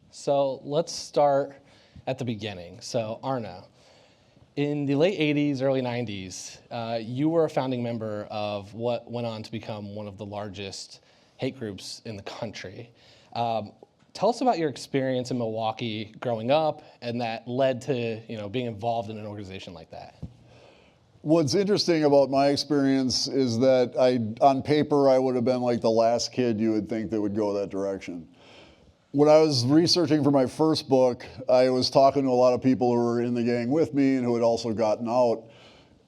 So let's start at the beginning. So Arno, in the late 80s, early 90s, you were a founding member of what went on to become one of the largest hate groups in the country. Tell us about your experience in Milwaukee growing up and that led to being involved in an organization like that. What's interesting about my experience is that on paper, I would have been like the last kid you would think that would go that direction. When I was researching for my first book, I was talking to a lot of people who were in the gang with me and who had also gotten out.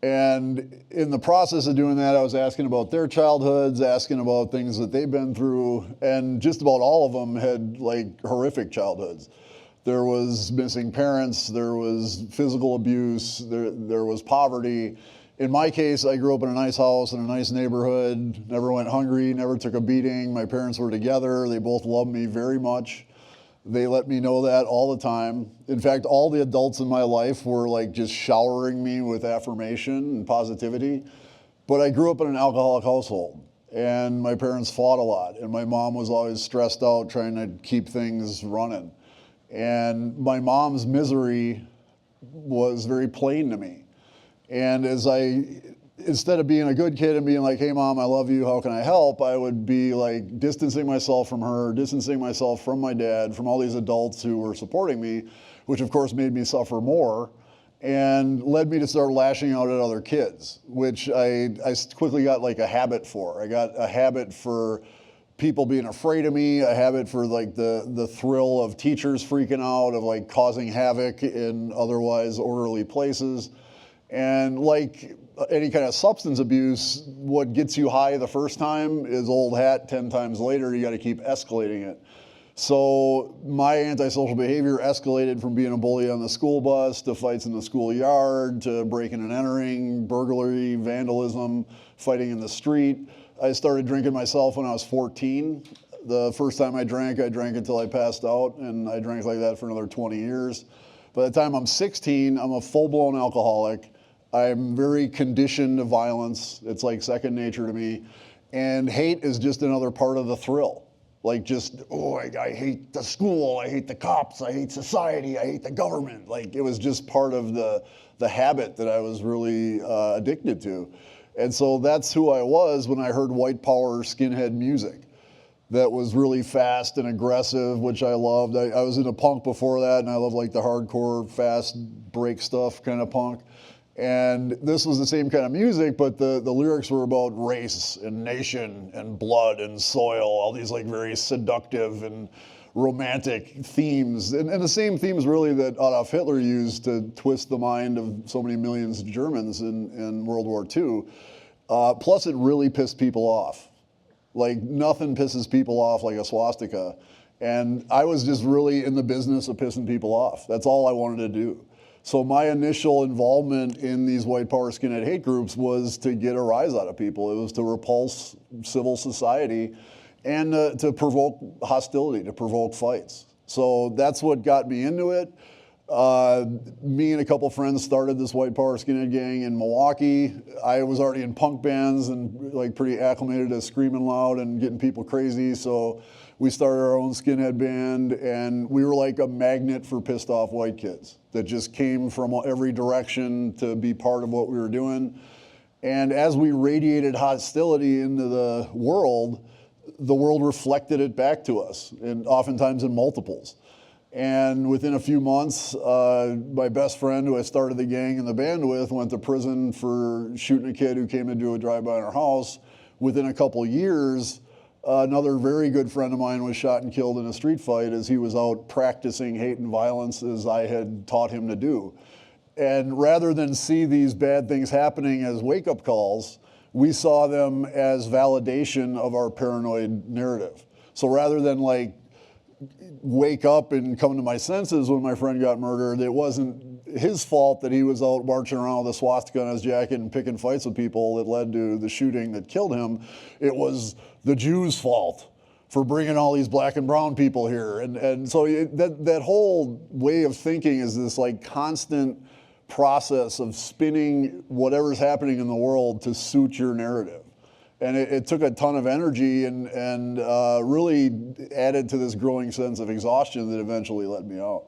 And in the process of doing that, I was asking about their childhoods, asking about things that they've been through, and just about all of them had like horrific childhoods. There was missing parents, there was physical abuse, there was poverty. In my case, I grew up in a nice house in a nice neighborhood, never went hungry, never took a beating. My parents were together. They both loved me very much. They let me know that all the time. In fact, all the adults in my life were like just showering me with affirmation and positivity. But I grew up in an alcoholic household and my parents fought a lot and my mom was always stressed out trying to keep things running. And my mom's misery was very plain to me. And instead of being a good kid and being like, hey mom, I love you, how can I help? I would be like distancing myself from her, distancing myself from my dad, from all these adults who were supporting me, which of course made me suffer more and led me to start lashing out at other kids, which I quickly got like a habit for. I got a habit for people being afraid of me, a habit for like the thrill of teachers freaking out, of like causing havoc in otherwise orderly places. And like any kind of substance abuse, what gets you high the first time is old hat. 10 times later, you got to keep escalating it. So my antisocial behavior escalated from being a bully on the school bus to fights in the schoolyard to breaking and entering, burglary, vandalism, fighting in the street. I started drinking myself when I was 14. The first time I drank until I passed out, and I drank like that for another 20 years. By the time I'm 16, I'm a full-blown alcoholic. I'm very conditioned to violence. It's like second nature to me. And hate is just another part of the thrill. Like just, I hate the school, I hate the cops, I hate society, I hate the government. Like it was just part of the habit that I was really addicted to. And so that's who I was when I heard white power skinhead music. That was really fast and aggressive, which I loved. I was into punk before that, and I loved like the hardcore, fast break stuff kind of punk. And this was the same kind of music, but the lyrics were about race and nation and blood and soil, all these like very seductive and romantic themes. And the same themes really that Adolf Hitler used to twist the mind of so many millions of Germans in World War II. Plus it really pissed people off. Like nothing pisses people off like a swastika. And I was just really in the business of pissing people off. That's all I wanted to do. So my initial involvement in these white power skinhead hate groups was to get a rise out of people. It was to repulse civil society and to provoke hostility, to provoke fights. So that's what got me into it. Me and a couple friends started this white power skinhead gang in Milwaukee. I was already in punk bands and like pretty acclimated to screaming loud and getting people crazy. So we started our own skinhead band, and we were like a magnet for pissed off white kids that just came from every direction to be part of what we were doing. And as we radiated hostility into the world reflected it back to us, and oftentimes in multiples. And within a few months, my best friend who I started the gang and the band with went to prison for shooting a kid who came to do a drive-by in our house. Within a couple years, another very good friend of mine was shot and killed in a street fight as he was out practicing hate and violence as I had taught him to do. And rather than see these bad things happening as wake-up calls, we saw them as validation of our paranoid narrative. So rather than like wake up and come to my senses when my friend got murdered, it wasn't his fault that he was out marching around with a swastika on his jacket and picking fights with people that led to the shooting that killed him. It was the Jews' fault for bringing all these black and brown people here. And so that whole way of thinking is this like constant process of spinning whatever's happening in the world to suit your narrative. And it took a ton of energy and really added to this growing sense of exhaustion that eventually let me out.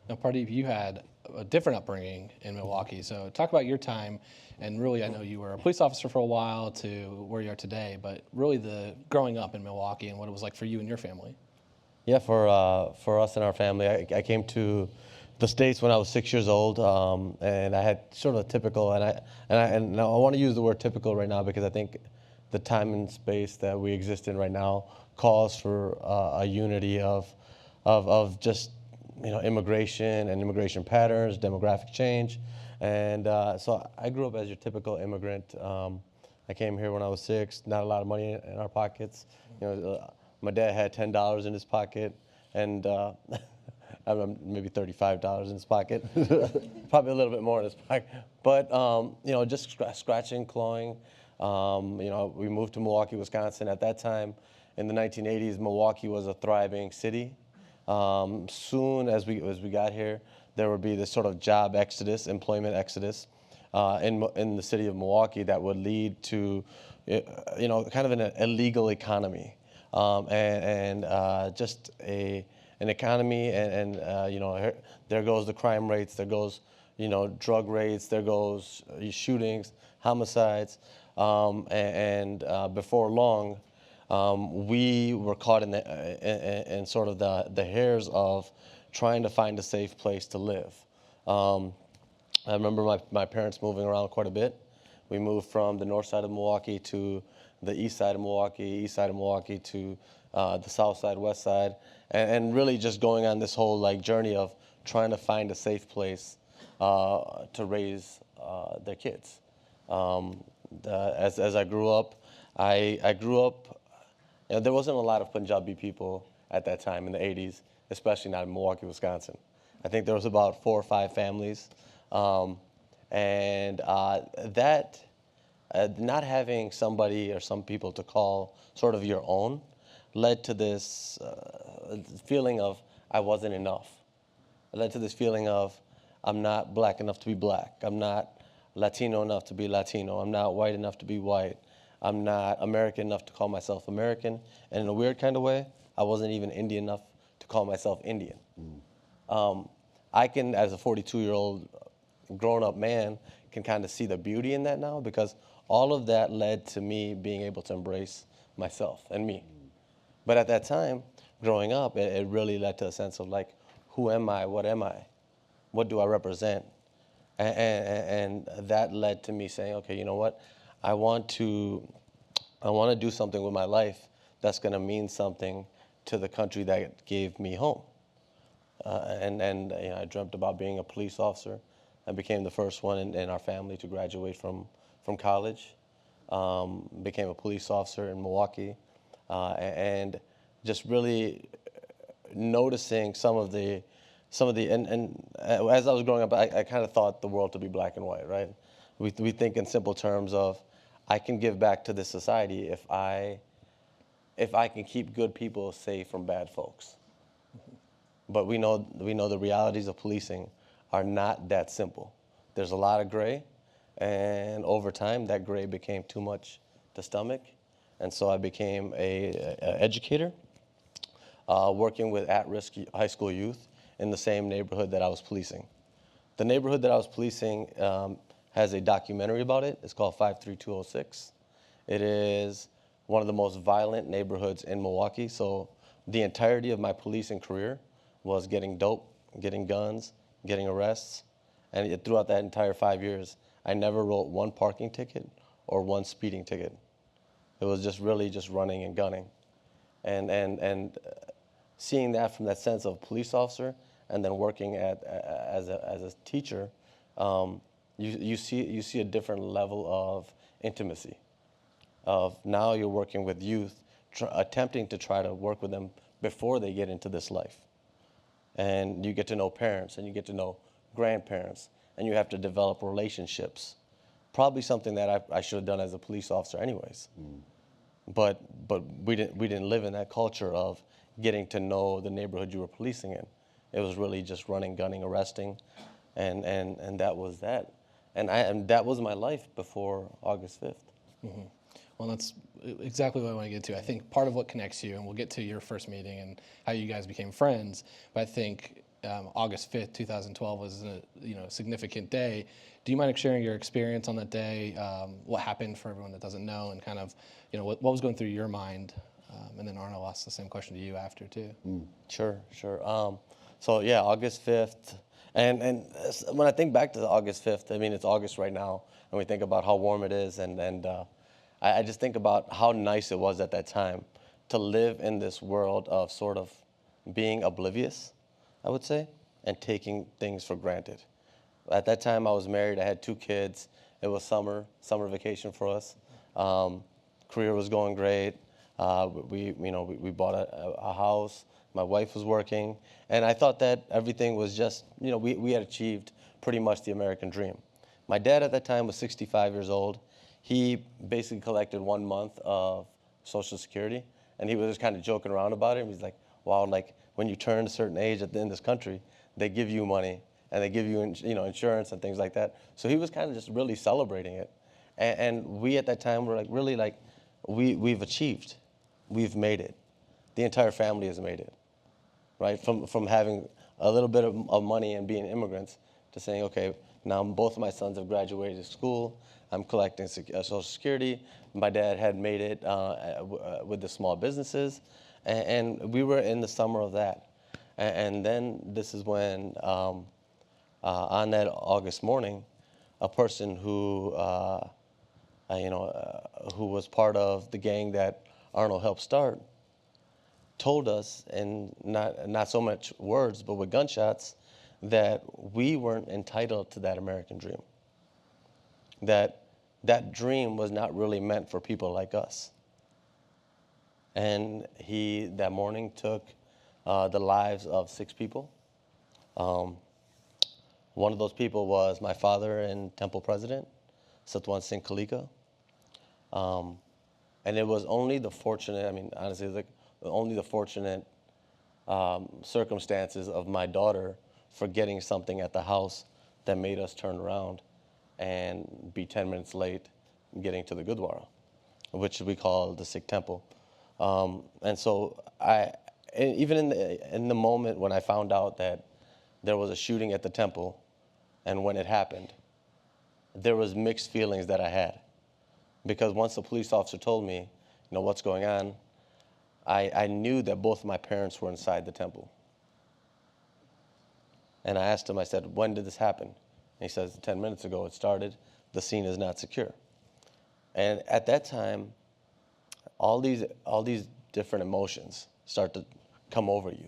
Now, Pardeep, you had a different upbringing in Milwaukee. So talk about your time. And really, I know you were a police officer for a while to where you are today, but really the growing up in Milwaukee and what it was like for you and your family. Yeah, for us and our family, I came to the States when I was 6 years old, and I had sort of a typical, and I want to use the word typical right now because I think the time and space that we exist in right now calls for a unity of just immigration and immigration patterns, demographic change, and so I grew up as your typical immigrant. I came here when I was 6, not a lot of money in our pockets. My dad had $10 in his pocket, and maybe $35 in his pocket, probably a little bit more in his pocket. But just scratching, clawing. We moved to Milwaukee, Wisconsin. At that time, in the 1980s, Milwaukee was a thriving city. Soon as we got here, there would be this sort of job exodus, employment exodus, in the city of Milwaukee that would lead to, kind of an illegal economy, and just an economy, and there goes the crime rates, there goes drug rates, there goes shootings, homicides, and before long, we were caught in sort of the hairs of trying to find a safe place to live. I remember my parents moving around quite a bit. We moved from the north side of Milwaukee to the east side of Milwaukee to the south side, west side, and really just going on this whole journey of trying to find a safe place to raise their kids. As I grew up, I grew up. There wasn't a lot of Punjabi people at that time in the 80s, especially not in Milwaukee, Wisconsin. I think there was about 4 or 5 families, and that not having somebody or some people to call sort of your own led to this feeling of I wasn't enough. It led to this feeling of I'm not black enough to be black. I'm not Latino enough to be Latino. I'm not white enough to be white. I'm not American enough to call myself American. And in a weird kind of way, I wasn't even Indian enough to call myself Indian. I can, as a 42-year-old grown-up man, can kind of see the beauty in that now because all of that led to me being able to embrace myself and me. But at that time, growing up, it really led to a sense of who am I? What am I? What do I represent? And that led to me saying, okay, you know what? I want to do something with my life that's going to mean something to the country that gave me home. I dreamt about being a police officer. I became the first one in our family to graduate from college. Became a police officer in Milwaukee, and just really noticing some of the and as I was growing up, I kind of thought the world to be black and white, right? We think in simple terms of I can give back to this society if I can keep good people safe from bad folks. But we know the realities of policing are not that simple. There's a lot of gray, and over time that gray became too much to stomach, and so I became a educator, working with at-risk high school youth in the same neighborhood that I was policing. The neighborhood that I was policing has a documentary about it. It's called 53206. It is one of the most violent neighborhoods in Milwaukee. So the entirety of my policing career was getting dope, getting guns, getting arrests. And throughout that entire 5 years, I never wrote one parking ticket or one speeding ticket. It was just really just running and gunning. And seeing that from that sense of police officer and then working as a teacher, you see a different level of intimacy. Of now you're working with youth, attempting to try to work with them before they get into this life. And you get to know parents and you get to know grandparents and you have to develop relationships. Probably something that I should have done as a police officer anyways. But we didn't live in that culture of getting to know the neighborhood you were policing in. It was really just running, gunning, arresting, and that was that. And that was my life before August 5th. Mm-hmm. Well, that's exactly what I want to get to. I think part of what connects you, and we'll get to your first meeting and how you guys became friends, but I think August 5th, 2012 was a significant day. Do you mind sharing your experience on that day, what happened for everyone that doesn't know, and kind of what was going through your mind? And then Arno asked the same question to you after too. Sure. So yeah, August 5th. And when I think back to August 5th, I mean, it's August right now, and we think about how warm it is, and I just think about how nice it was at that time to live in this world of sort of being oblivious, I would say, and taking things for granted. At that time, I was married. I had 2 kids. It was summer vacation for us. Career was going great. We bought a house. My wife was working, and I thought that everything was just, we had achieved pretty much the American dream. My dad at that time was 65 years old. He basically collected 1 month of Social Security, and he was just kind of joking around about it. He's like, wow, like when you turn a certain age in this country, they give you money, and they give you insurance and things like that. So he was kind of just really celebrating it. And we at that time were like, really like, we've achieved. We've made it. The entire family has made it, right? From having a little bit of money and being immigrants to saying, okay, now both of my sons have graduated school. I'm collecting Social Security. My dad had made it with the small businesses, and we were in the summer of that. And then this is when, on that August morning, a person who was part of the gang that Arno helped start told us, in not so much words, but with gunshots, that we weren't entitled to that American dream. That dream was not really meant for people like us. And he, that morning, took the lives of 6 people. One of those people was my father and Temple president, Satwan Singh Kaleka. And it was only the fortunate, honestly, like only the fortunate circumstances of my daughter forgetting something at the house that made us turn around and be 10 minutes late getting to the Gurdwara, which we call the Sikh Temple. And so even in the moment when I found out that there was a shooting at the temple, and when it happened, there was mixed feelings that I had. Because once the police officer told me, what's going on, I knew that both of my parents were inside the temple. And I asked him, I said, when did this happen? And he says, 10 minutes ago it started. The scene is not secure. And at that time, all these different emotions start to come over you.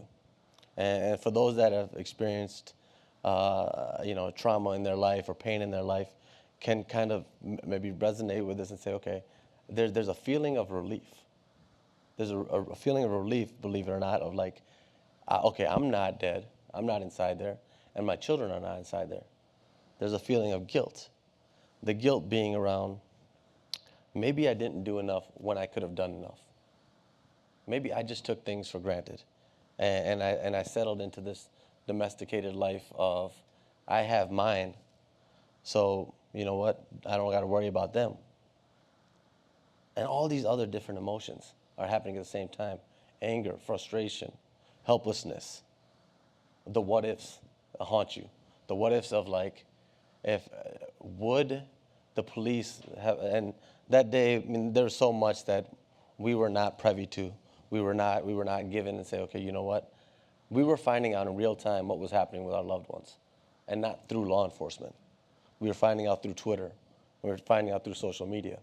And for those that have experienced, trauma in their life or pain in their life, can kind of maybe resonate with this and say, okay, there's a feeling of relief. There's a feeling of relief, believe it or not, of like, okay, I'm not dead. I'm not inside there, and my children are not inside there. There's a feeling of guilt. The guilt being around, maybe I didn't do enough when I could have done enough. Maybe I just took things for granted. And I settled into this domesticated life of, I have mine, so you know what, I don't got to worry about them. And all these other different emotions are happening at the same time. Anger, frustration, helplessness. The what ifs haunt you. The what ifs of like, if would the police have, and that day, there was so much that we were not privy to. We were not given and say, okay, you know what? We were finding out in real time what was happening with our loved ones, and not through law enforcement. We were finding out through Twitter. We were finding out through social media.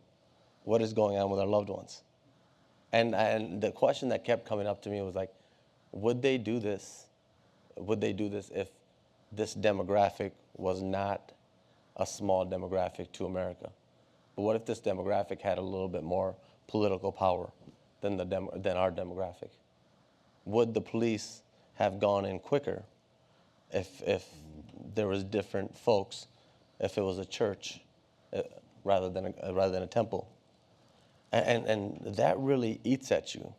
What is going on with our loved ones? And the question that kept coming up to me was like, would they do this? Would they do this if this demographic was not a small demographic to America? But what if this demographic had a little bit more political power than our demographic? Would the police have gone in quicker if there was different folks, if it was a church rather than a temple? And that really eats at you.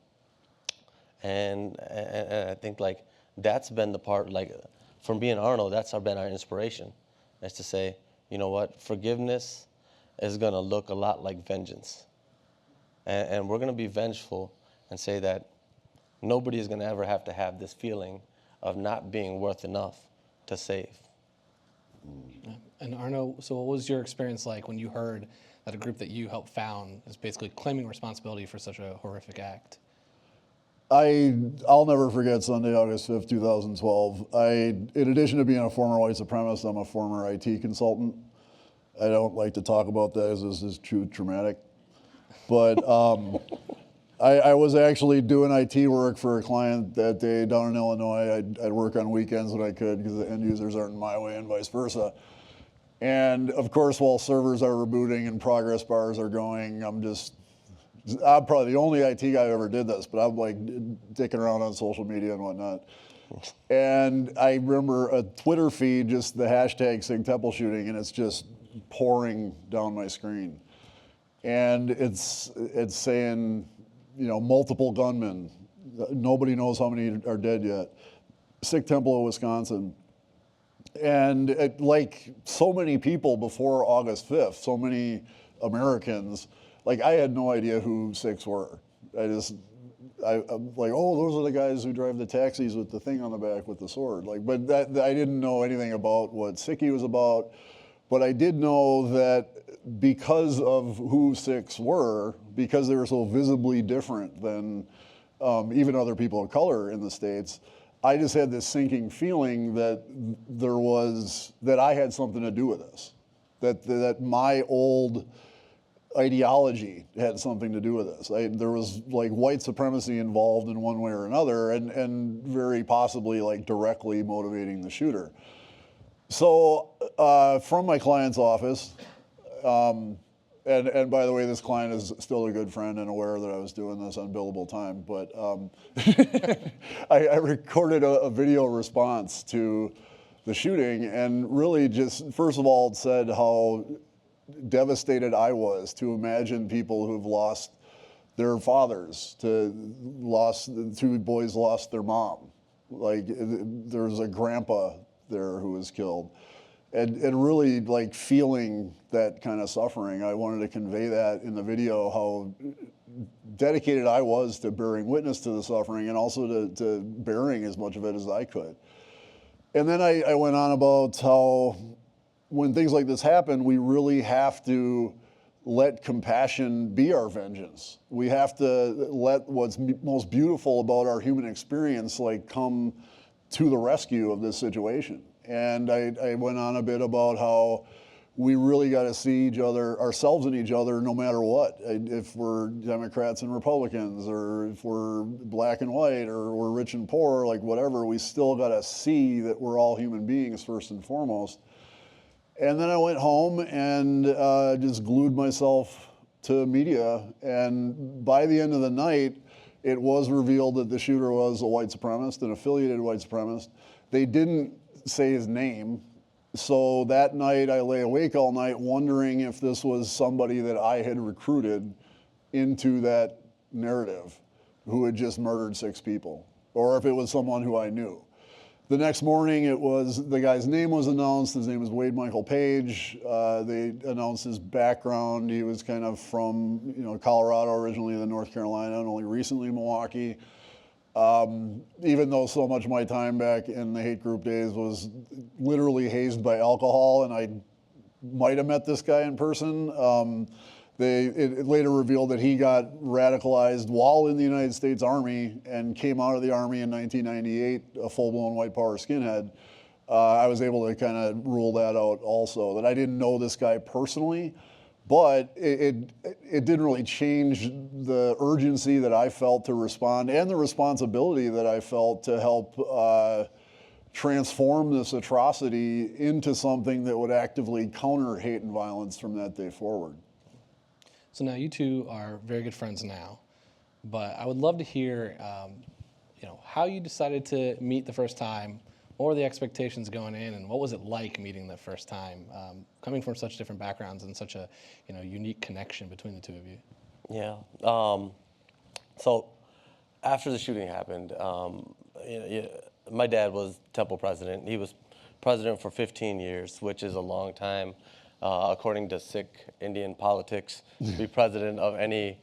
And I think like that's been the part, like from being Arno, that's been our inspiration, is to say, you know what, forgiveness is gonna look a lot like vengeance. and we're going to be vengeful and say that nobody is going to ever have to have this feeling of not being worth enough to save. And Arno, so what was your experience like when you heard that a group that you helped found is basically claiming responsibility for such a horrific act? I'll never forget Sunday, August 5th, 2012. In addition to being a former white supremacist, I'm a former IT consultant. I don't like to talk about that as this is too traumatic. But I was actually doing IT work for a client that day down in Illinois. I'd work on weekends when I could because the end users aren't in my way and vice versa. And of course, while servers are rebooting and progress bars are going, I'm probably the only IT guy who ever did this, but I'm like dicking around on social media and whatnot. And I remember a Twitter feed, just the hashtag Sikh Temple shooting, and it's just pouring down my screen. And it's saying, multiple gunmen. Nobody knows how many are dead yet. Sikh Temple of Wisconsin. And like so many people before August 5th, so many Americans, like I had no idea who Sikhs were. I'm like, oh, those are the guys who drive the taxis with the thing on the back with the sword. But I didn't know anything about what Sikhi was about. But I did know that because of who Sikhs were, because they were so visibly different than even other people of color in the States, I just had this sinking feeling that that I had something to do with this, that my old ideology had something to do with this. There was like white supremacy involved in one way or another, and very possibly like directly motivating the shooter. So from my client's office, and by the way, this client is still a good friend and aware that I was doing this on billable time, but I recorded a video response to the shooting and really just, first of all, said how devastated I was to imagine people who've lost their fathers, two boys lost their mom. Like there's a grandpa there who was killed. And really like feeling that kind of suffering. I wanted to convey that in the video, how dedicated I was to bearing witness to the suffering and also to bearing as much of it as I could. And then I went on about how when things like this happen, we really have to let compassion be our vengeance. We have to let what's most beautiful about our human experience like come to the rescue of this situation. And I went on a bit about how we really got to see ourselves in each other, no matter what. If we're Democrats and Republicans, or if we're black and white, or we're rich and poor, like whatever, we still got to see that we're all human beings first and foremost. And then I went home and just glued myself to media. And by the end of the night, it was revealed that the shooter was a white supremacist, an affiliated white supremacist. They didn't say his name. So that night I lay awake all night wondering if this was somebody that I had recruited into that narrative who had just murdered 6 people, or if it was someone who I knew. The next morning the guy's name was announced. His name was Wade Michael Page. They announced his background. He was kind of from Colorado originally, then North Carolina, and only recently Milwaukee. Even though so much of my time back in the hate group days was literally hazed by alcohol, and I might have met this guy in person. It later revealed that he got radicalized while in the United States Army and came out of the Army in 1998, a full-blown white power skinhead. I was able to kind of rule that out also, that I didn't know this guy personally. But it didn't really change the urgency that I felt to respond and the responsibility that I felt to help transform this atrocity into something that would actively counter hate and violence from that day forward. So now you two are very good friends now, but I would love to hear how you decided to meet the first time. What were the expectations going in, and what was it like meeting the first time, coming from such different backgrounds and such a unique connection between the two of you? Yeah. So after the shooting happened, my dad was Temple president. He was president for 15 years, which is a long time, according to Sikh Indian politics, to be president of any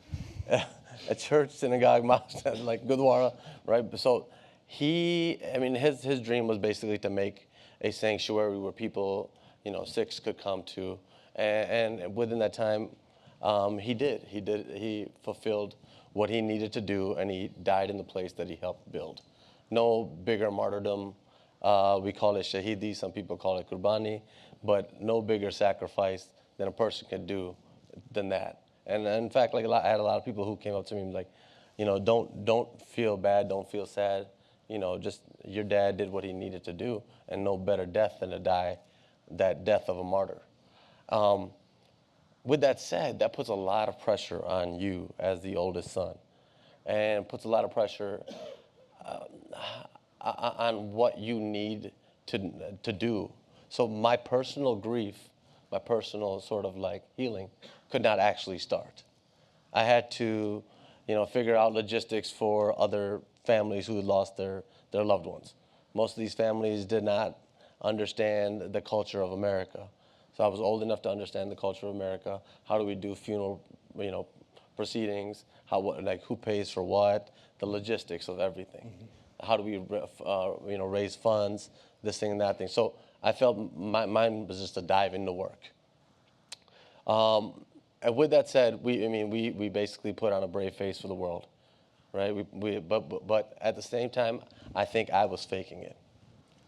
a church, synagogue, mosque, like Gurdwara, right? So his dream was basically to make a sanctuary where people, Sikhs could come to, and within that time, he fulfilled what he needed to do, and he died in the place that he helped build. No bigger martyrdom. We call it shahidi, some people call it qurbani, but no bigger sacrifice than a person can do than that. And in fact, I had a lot of people who came up to me and like, don't feel bad, don't feel sad. Just your dad did what he needed to do, and no better death than to die that death of a martyr. With that said, that puts a lot of pressure on you as the oldest son, and puts a lot of pressure on what you need to do. So my personal grief, my personal sort of like healing could not actually start. I had to, figure out logistics for other families who had lost their loved ones. Most of these families did not understand the culture of America. So I was old enough to understand the culture of America. How do we do funeral, proceedings? Who pays for what? The logistics of everything. Mm-hmm. How do we, raise funds? This thing and that thing. So I felt mine was just to dive into work. And with that said, we basically put on a brave face for the world, right? But at the same time, I think I was faking it.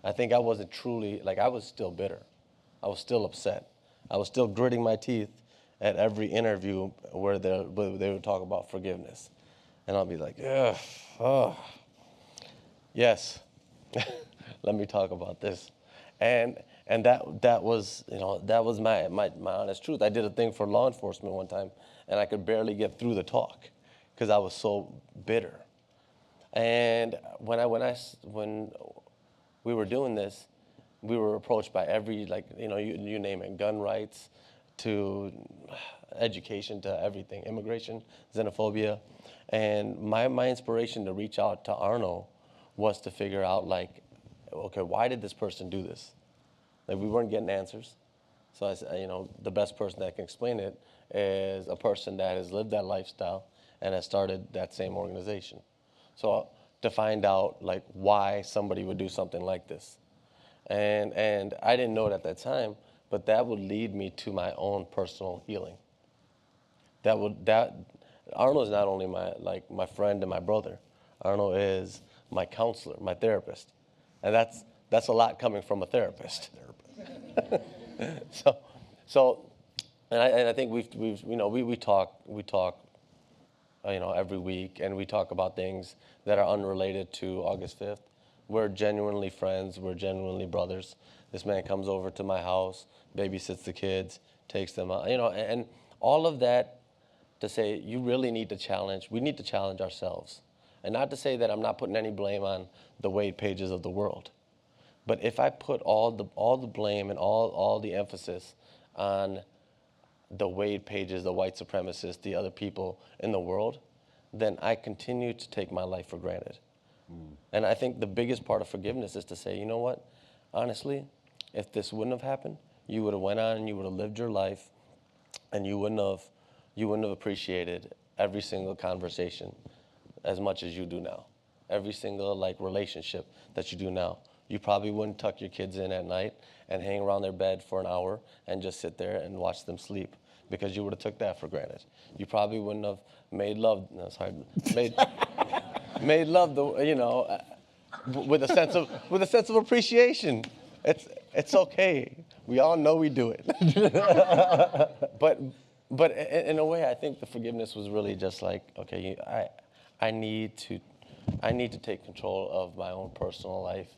I think I wasn't truly, I was still bitter. I was still upset. I was still gritting my teeth at every interview where they would talk about forgiveness. And I'll be like, yes, let me talk about this. And that was my honest truth. I did a thing for law enforcement one time, and I could barely get through the talk because I was so bitter. And when we were doing this, we were approached by every, you name it, gun rights to education to everything, immigration, xenophobia. And my inspiration to reach out to Arno was to figure out, okay, why did this person do this? We weren't getting answers. So I said, the best person that can explain it is a person that has lived that lifestyle and has started that same organization. So to find out, why somebody would do something like this. And I didn't know it at that time, but that would lead me to my own personal healing. Arno is not only my friend and my brother. Arno is my counselor, my therapist. And that's a lot coming from a therapist. I think we talk every week, and we talk about things that are unrelated to August 5th. We're genuinely friends. We're genuinely brothers. This man comes over to my house, babysits the kids, takes them out, and all of that to say you really need to challenge. We need to challenge ourselves. And not to say that I'm not putting any blame on the Wade pages of the world. But if I put all the blame and all the emphasis on the Wade pages, the white supremacists, the other people in the world, then I continue to take my life for granted. And I think the biggest part of forgiveness is to say, you know what? Honestly, if this wouldn't have happened, you would have went on and you would have lived your life, and you wouldn't have appreciated every single conversation as much as you do now. Every single relationship that you do now. You probably wouldn't tuck your kids in at night and hang around their bed for an hour and just sit there and watch them sleep, because you would have took that for granted. You probably wouldn't have made love. No, sorry, made love with a sense of appreciation. It's okay. We all know we do it. But in a way, I think the forgiveness was really just okay, I need to take control of my own personal life,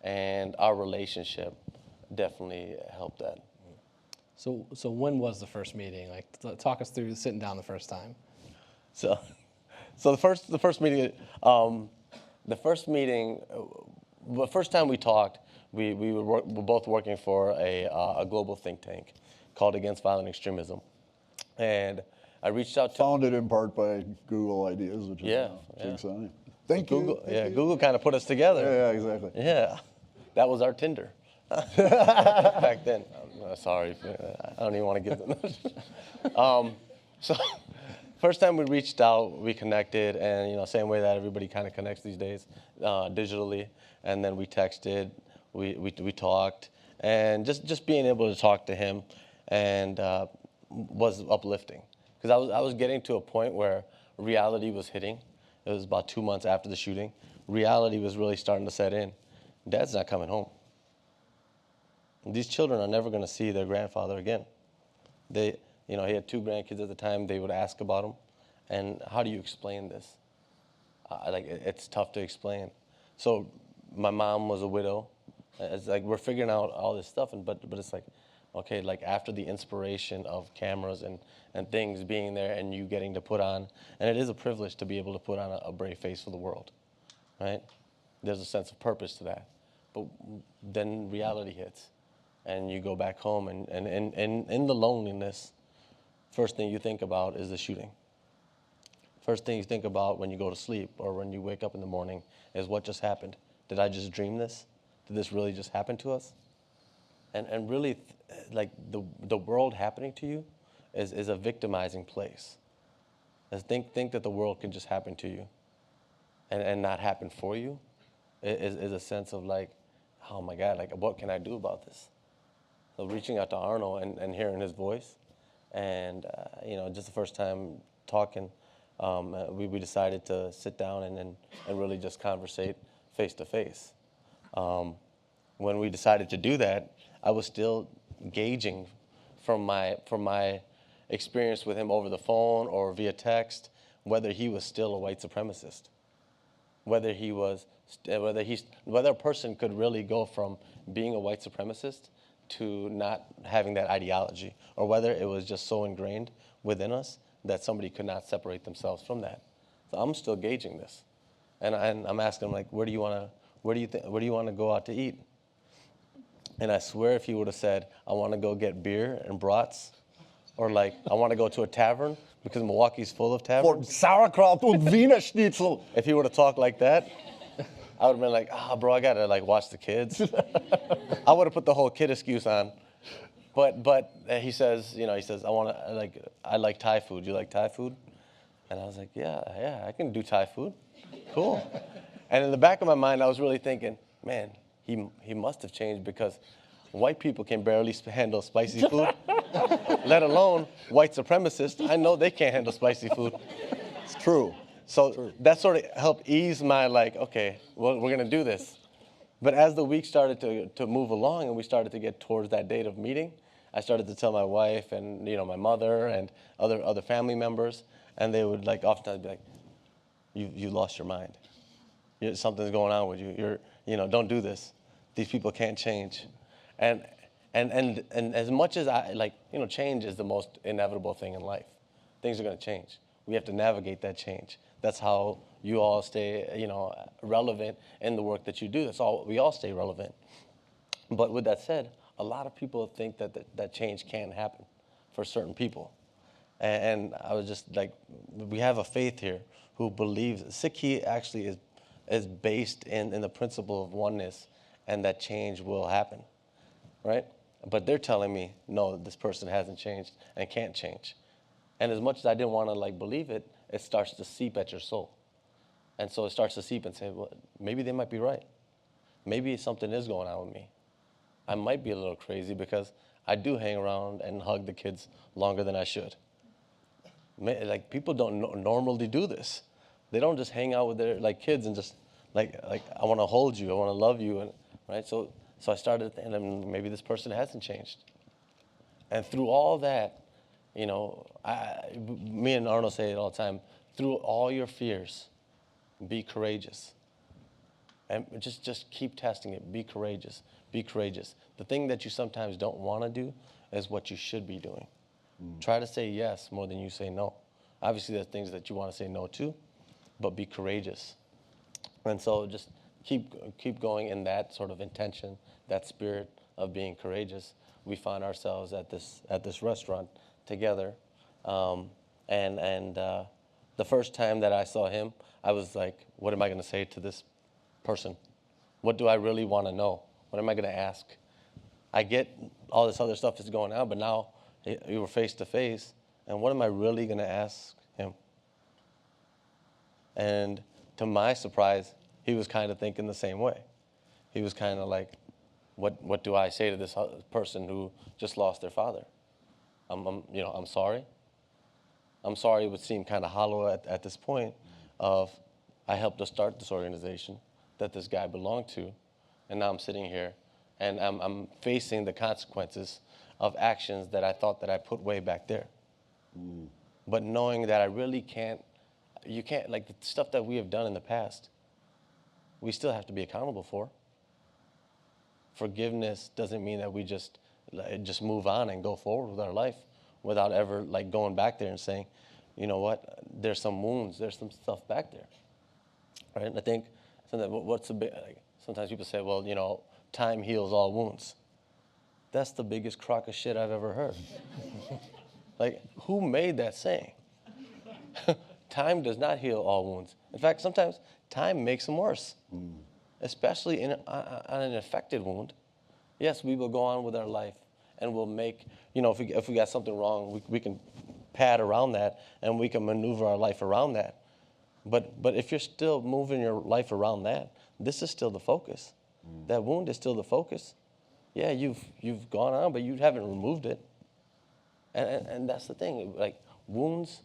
and our relationship definitely helped that. So when was the first meeting? Talk us through sitting down the first time. So the first meeting, the first time we talked, we were both working for a global think tank called Against Violent Extremism, and I reached out to... Founded in part by Google Ideas, which is exciting. Thank you. Google kind of put us together. Yeah, exactly. Yeah, that was our Tinder back then. Sorry, I don't even want to give them. first time we reached out, we connected, and same way that everybody kind of connects these days, digitally. And then we texted, we talked, and just being able to talk to him, and was uplifting, because I was getting to a point where reality was hitting. It was about 2 months after the shooting. Reality was really starting to set in. Dad's not coming home. These children are never going to see their grandfather again. He had 2 grandkids at the time. They would ask about him, and how do you explain this? It's tough to explain. So my mom was a widow. It's like we're figuring out all this stuff, but it's like, okay, like after the inspiration of cameras and things being there and you getting to put on, and it is a privilege to be able to put on a brave face for the world, right? There's a sense of purpose to that. But then reality hits, and you go back home, and in the loneliness, first thing you think about is the shooting. First thing you think about when you go to sleep or when you wake up in the morning is what just happened. Did I just dream this? Did this really just happen to us? And really, like the world happening to you is a victimizing place. Think that the world can just happen to you and not happen for you is a sense of like, oh my God, like what can I do about this? So reaching out to Arno and hearing his voice, and just the first time talking, we decided to sit down and really just conversate face to face. When we decided to do that, I was still gauging from my experience with him over the phone or via text whether he was still a white supremacist, whether a person could really go from being a white supremacist to not having that ideology, or whether it was just so ingrained within us that somebody could not separate themselves from that. So I'm still gauging this, and I'm asking him, like, where do you want to go out to eat? And I swear, if he would have said, I want to go get beer and brats, or like, I want to go to a tavern, because Milwaukee's full of taverns. Sauerkraut und Wiener Schnitzel. If he would have talked like that, I would have been like, bro, I got to like watch the kids. I would have put the whole kid excuse on. But he says, I like Thai food. You like Thai food? And I was like, yeah, I can do Thai food. Cool. And in the back of my mind, I was really thinking, man, he must have changed, because white people can barely handle spicy food, let alone white supremacists. I know they can't handle spicy food. It's true. So that sort of helped ease my, like, okay, well, we're going to do this. But as the week started to move along and we started to get towards that date of meeting, I started to tell my wife and, my mother and other family members, and they would, like, oftentimes be like, you lost your mind. Something's going on with you. Don't do this. These people can't change. And as much as change is the most inevitable thing in life. Things are going to change. We have to navigate that change. That's how you all stay, relevant in the work that you do. That's all. We all stay relevant. But with that said, a lot of people think that change can happen for certain people. And I was just like, we have a faith here who believes Sikh actually is based in the principle of oneness, and that change will happen, right? But they're telling me, no, this person hasn't changed and can't change. And as much as I didn't want to believe it, it starts to seep at your soul. And so it starts to seep and say, well, maybe they might be right. Maybe something is going on with me. I might be a little crazy because I do hang around and hug the kids longer than I should. Like, people don't normally do this. They don't just hang out with their kids and just like I want to hold you, I want to love you, and right. So I started thinking, maybe this person hasn't changed. And through all that, me and Arno say it all the time. Through all your fears, be courageous. And just keep testing it. Be courageous. Be courageous. The thing that you sometimes don't want to do is what you should be doing. Try to say yes more than you say no. Obviously, there's things that you want to say no to, but be courageous. And so just keep going in that sort of intention, that spirit of being courageous. We found ourselves at this restaurant together, and the first time that I saw him, I was like, what am I going to say to this person? What do I really want to know? What am I going to ask? I get all this other stuff that's going on, but now we were face to face, and what am I really going to ask him. And to my surprise, he was kind of thinking the same way. He was kind of like, what do I say to this person who just lost their father? I'm sorry. I'm sorry it would seem kind of hollow at this point of I helped to start this organization that this guy belonged to, and now I'm sitting here and I'm facing the consequences of actions that I thought that I put way back there. But knowing that I really can't, like the stuff that we have done in the past, we still have to be accountable for. Forgiveness doesn't mean that we just move on and go forward with our life without ever like going back there and saying, you know what, there's some wounds, there's some stuff back there, right? And I think sometimes people say, well, time heals all wounds. That's the biggest crock of shit I've ever heard. Like, who made that saying? Time does not heal all wounds. In fact, sometimes time makes them worse, especially on an infected wound. Yes, we will go on with our life and we'll make, if we got something wrong, we can pad around that and we can maneuver our life around that. But if you're still moving your life around that, this is still the focus. That wound is still the focus. Yeah, you've gone on, but you haven't removed it. And that's the thing. Like, wounds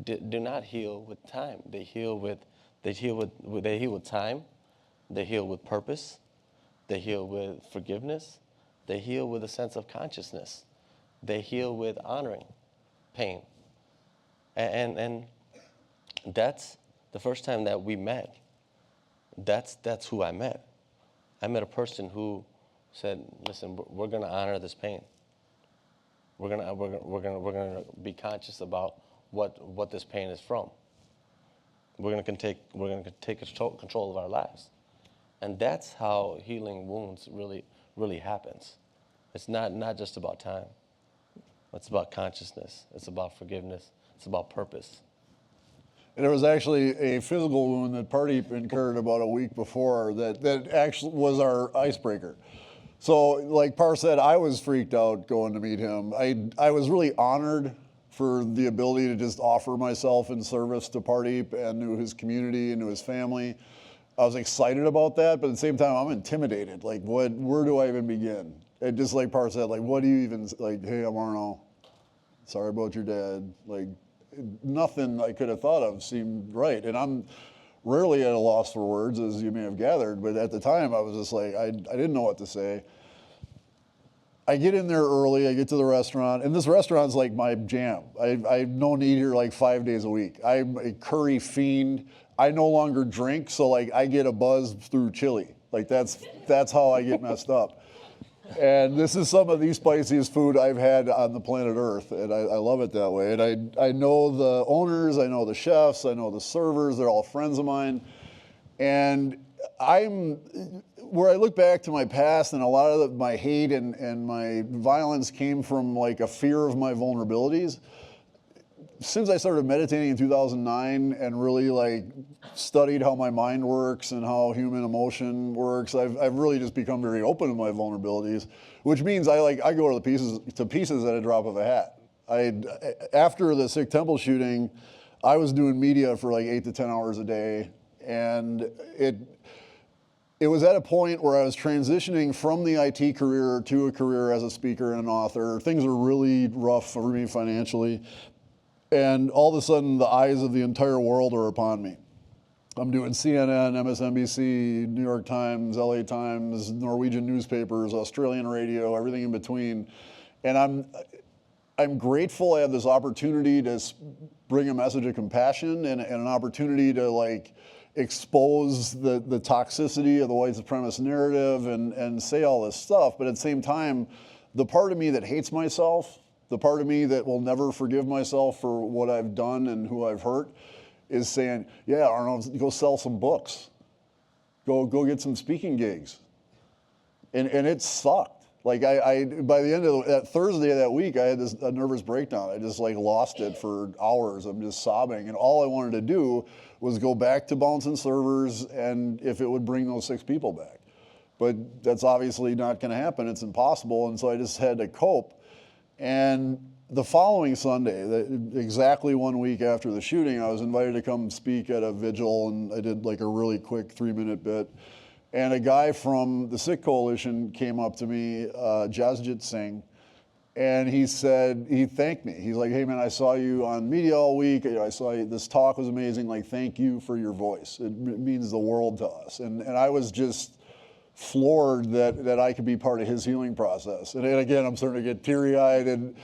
do not heal with time. They heal with time. They heal with purpose. They heal with forgiveness. They heal with a sense of consciousness. They heal with honoring pain. And that's the first time that we met. That's who I met. I met a person who said, "Listen, we're going to honor this pain. We're gonna be conscious about what this pain is from. We're gonna take control of our lives." And that's how healing wounds really happens. It's not just about time. It's about consciousness. It's about forgiveness. It's about purpose. And there was actually a physical wound that Pardeep incurred about a week before that actually was our icebreaker. So like Par said, I was freaked out going to meet him. I was really honored for the ability to just offer myself in service to Pardeep and to his community and to his family. I was excited about that, but at the same time, I'm intimidated. Like, where do I even begin? And just like Par said, like, what do you even, like, hey, I'm Arno. Sorry about your dad. Like, nothing I could have thought of seemed right. And I'm rarely at a loss for words, as you may have gathered, but at the time, I was just like, I didn't know what to say. I get in there early, I get to the restaurant, and this restaurant's like my jam. I've known to eat here like 5 days a week. I'm a curry fiend. I no longer drink, so like I get a buzz through chili. Like that's how I get messed up. And this is some of the spiciest food I've had on the planet Earth, and I love it that way. And I know the owners, I know the chefs, I know the servers, they're all friends of mine. And where I look back to my past, and a lot of my hate and my violence came from like a fear of my vulnerabilities. Since I started meditating in 2009 and really like studied how my mind works and how human emotion works, I've really just become very open to my vulnerabilities, which means I go to pieces at a drop of a hat. After the Sikh Temple shooting, I was doing media for like 8 to 10 hours a day, and it was at a point where I was transitioning from the IT career to a career as a speaker and an author. Things were really rough for me financially. And all of a sudden, the eyes of the entire world are upon me. I'm doing CNN, MSNBC, New York Times, LA Times, Norwegian newspapers, Australian radio, everything in between. And I'm grateful I have this opportunity to bring a message of compassion and an opportunity to like expose the toxicity of the white supremacist narrative and say all this stuff. But at the same time, the part of me that hates myself, the part of me that will never forgive myself for what I've done and who I've hurt, is saying, yeah, Arno, go sell some books. Go get some speaking gigs. And it sucked. Like by the end of that Thursday of that week, I had a nervous breakdown. I just like lost it for hours. I'm just sobbing. And all I wanted to do was go back to bouncing servers and if it would bring those 6 people back. But that's obviously not gonna happen. It's impossible. And so I just had to cope. And the following Sunday, exactly 1 week after the shooting, I was invited to come speak at a vigil, and I did like a really quick 3-minute bit. And a guy from the Sikh Coalition came up to me, Jasjit Singh, and he said, he thanked me. He's like, hey man, I saw you on media all week. I saw you, this talk was amazing. Like, thank you for your voice. It means the world to us. And I was just floored that I could be part of his healing process. And again, I'm starting to get teary-eyed, and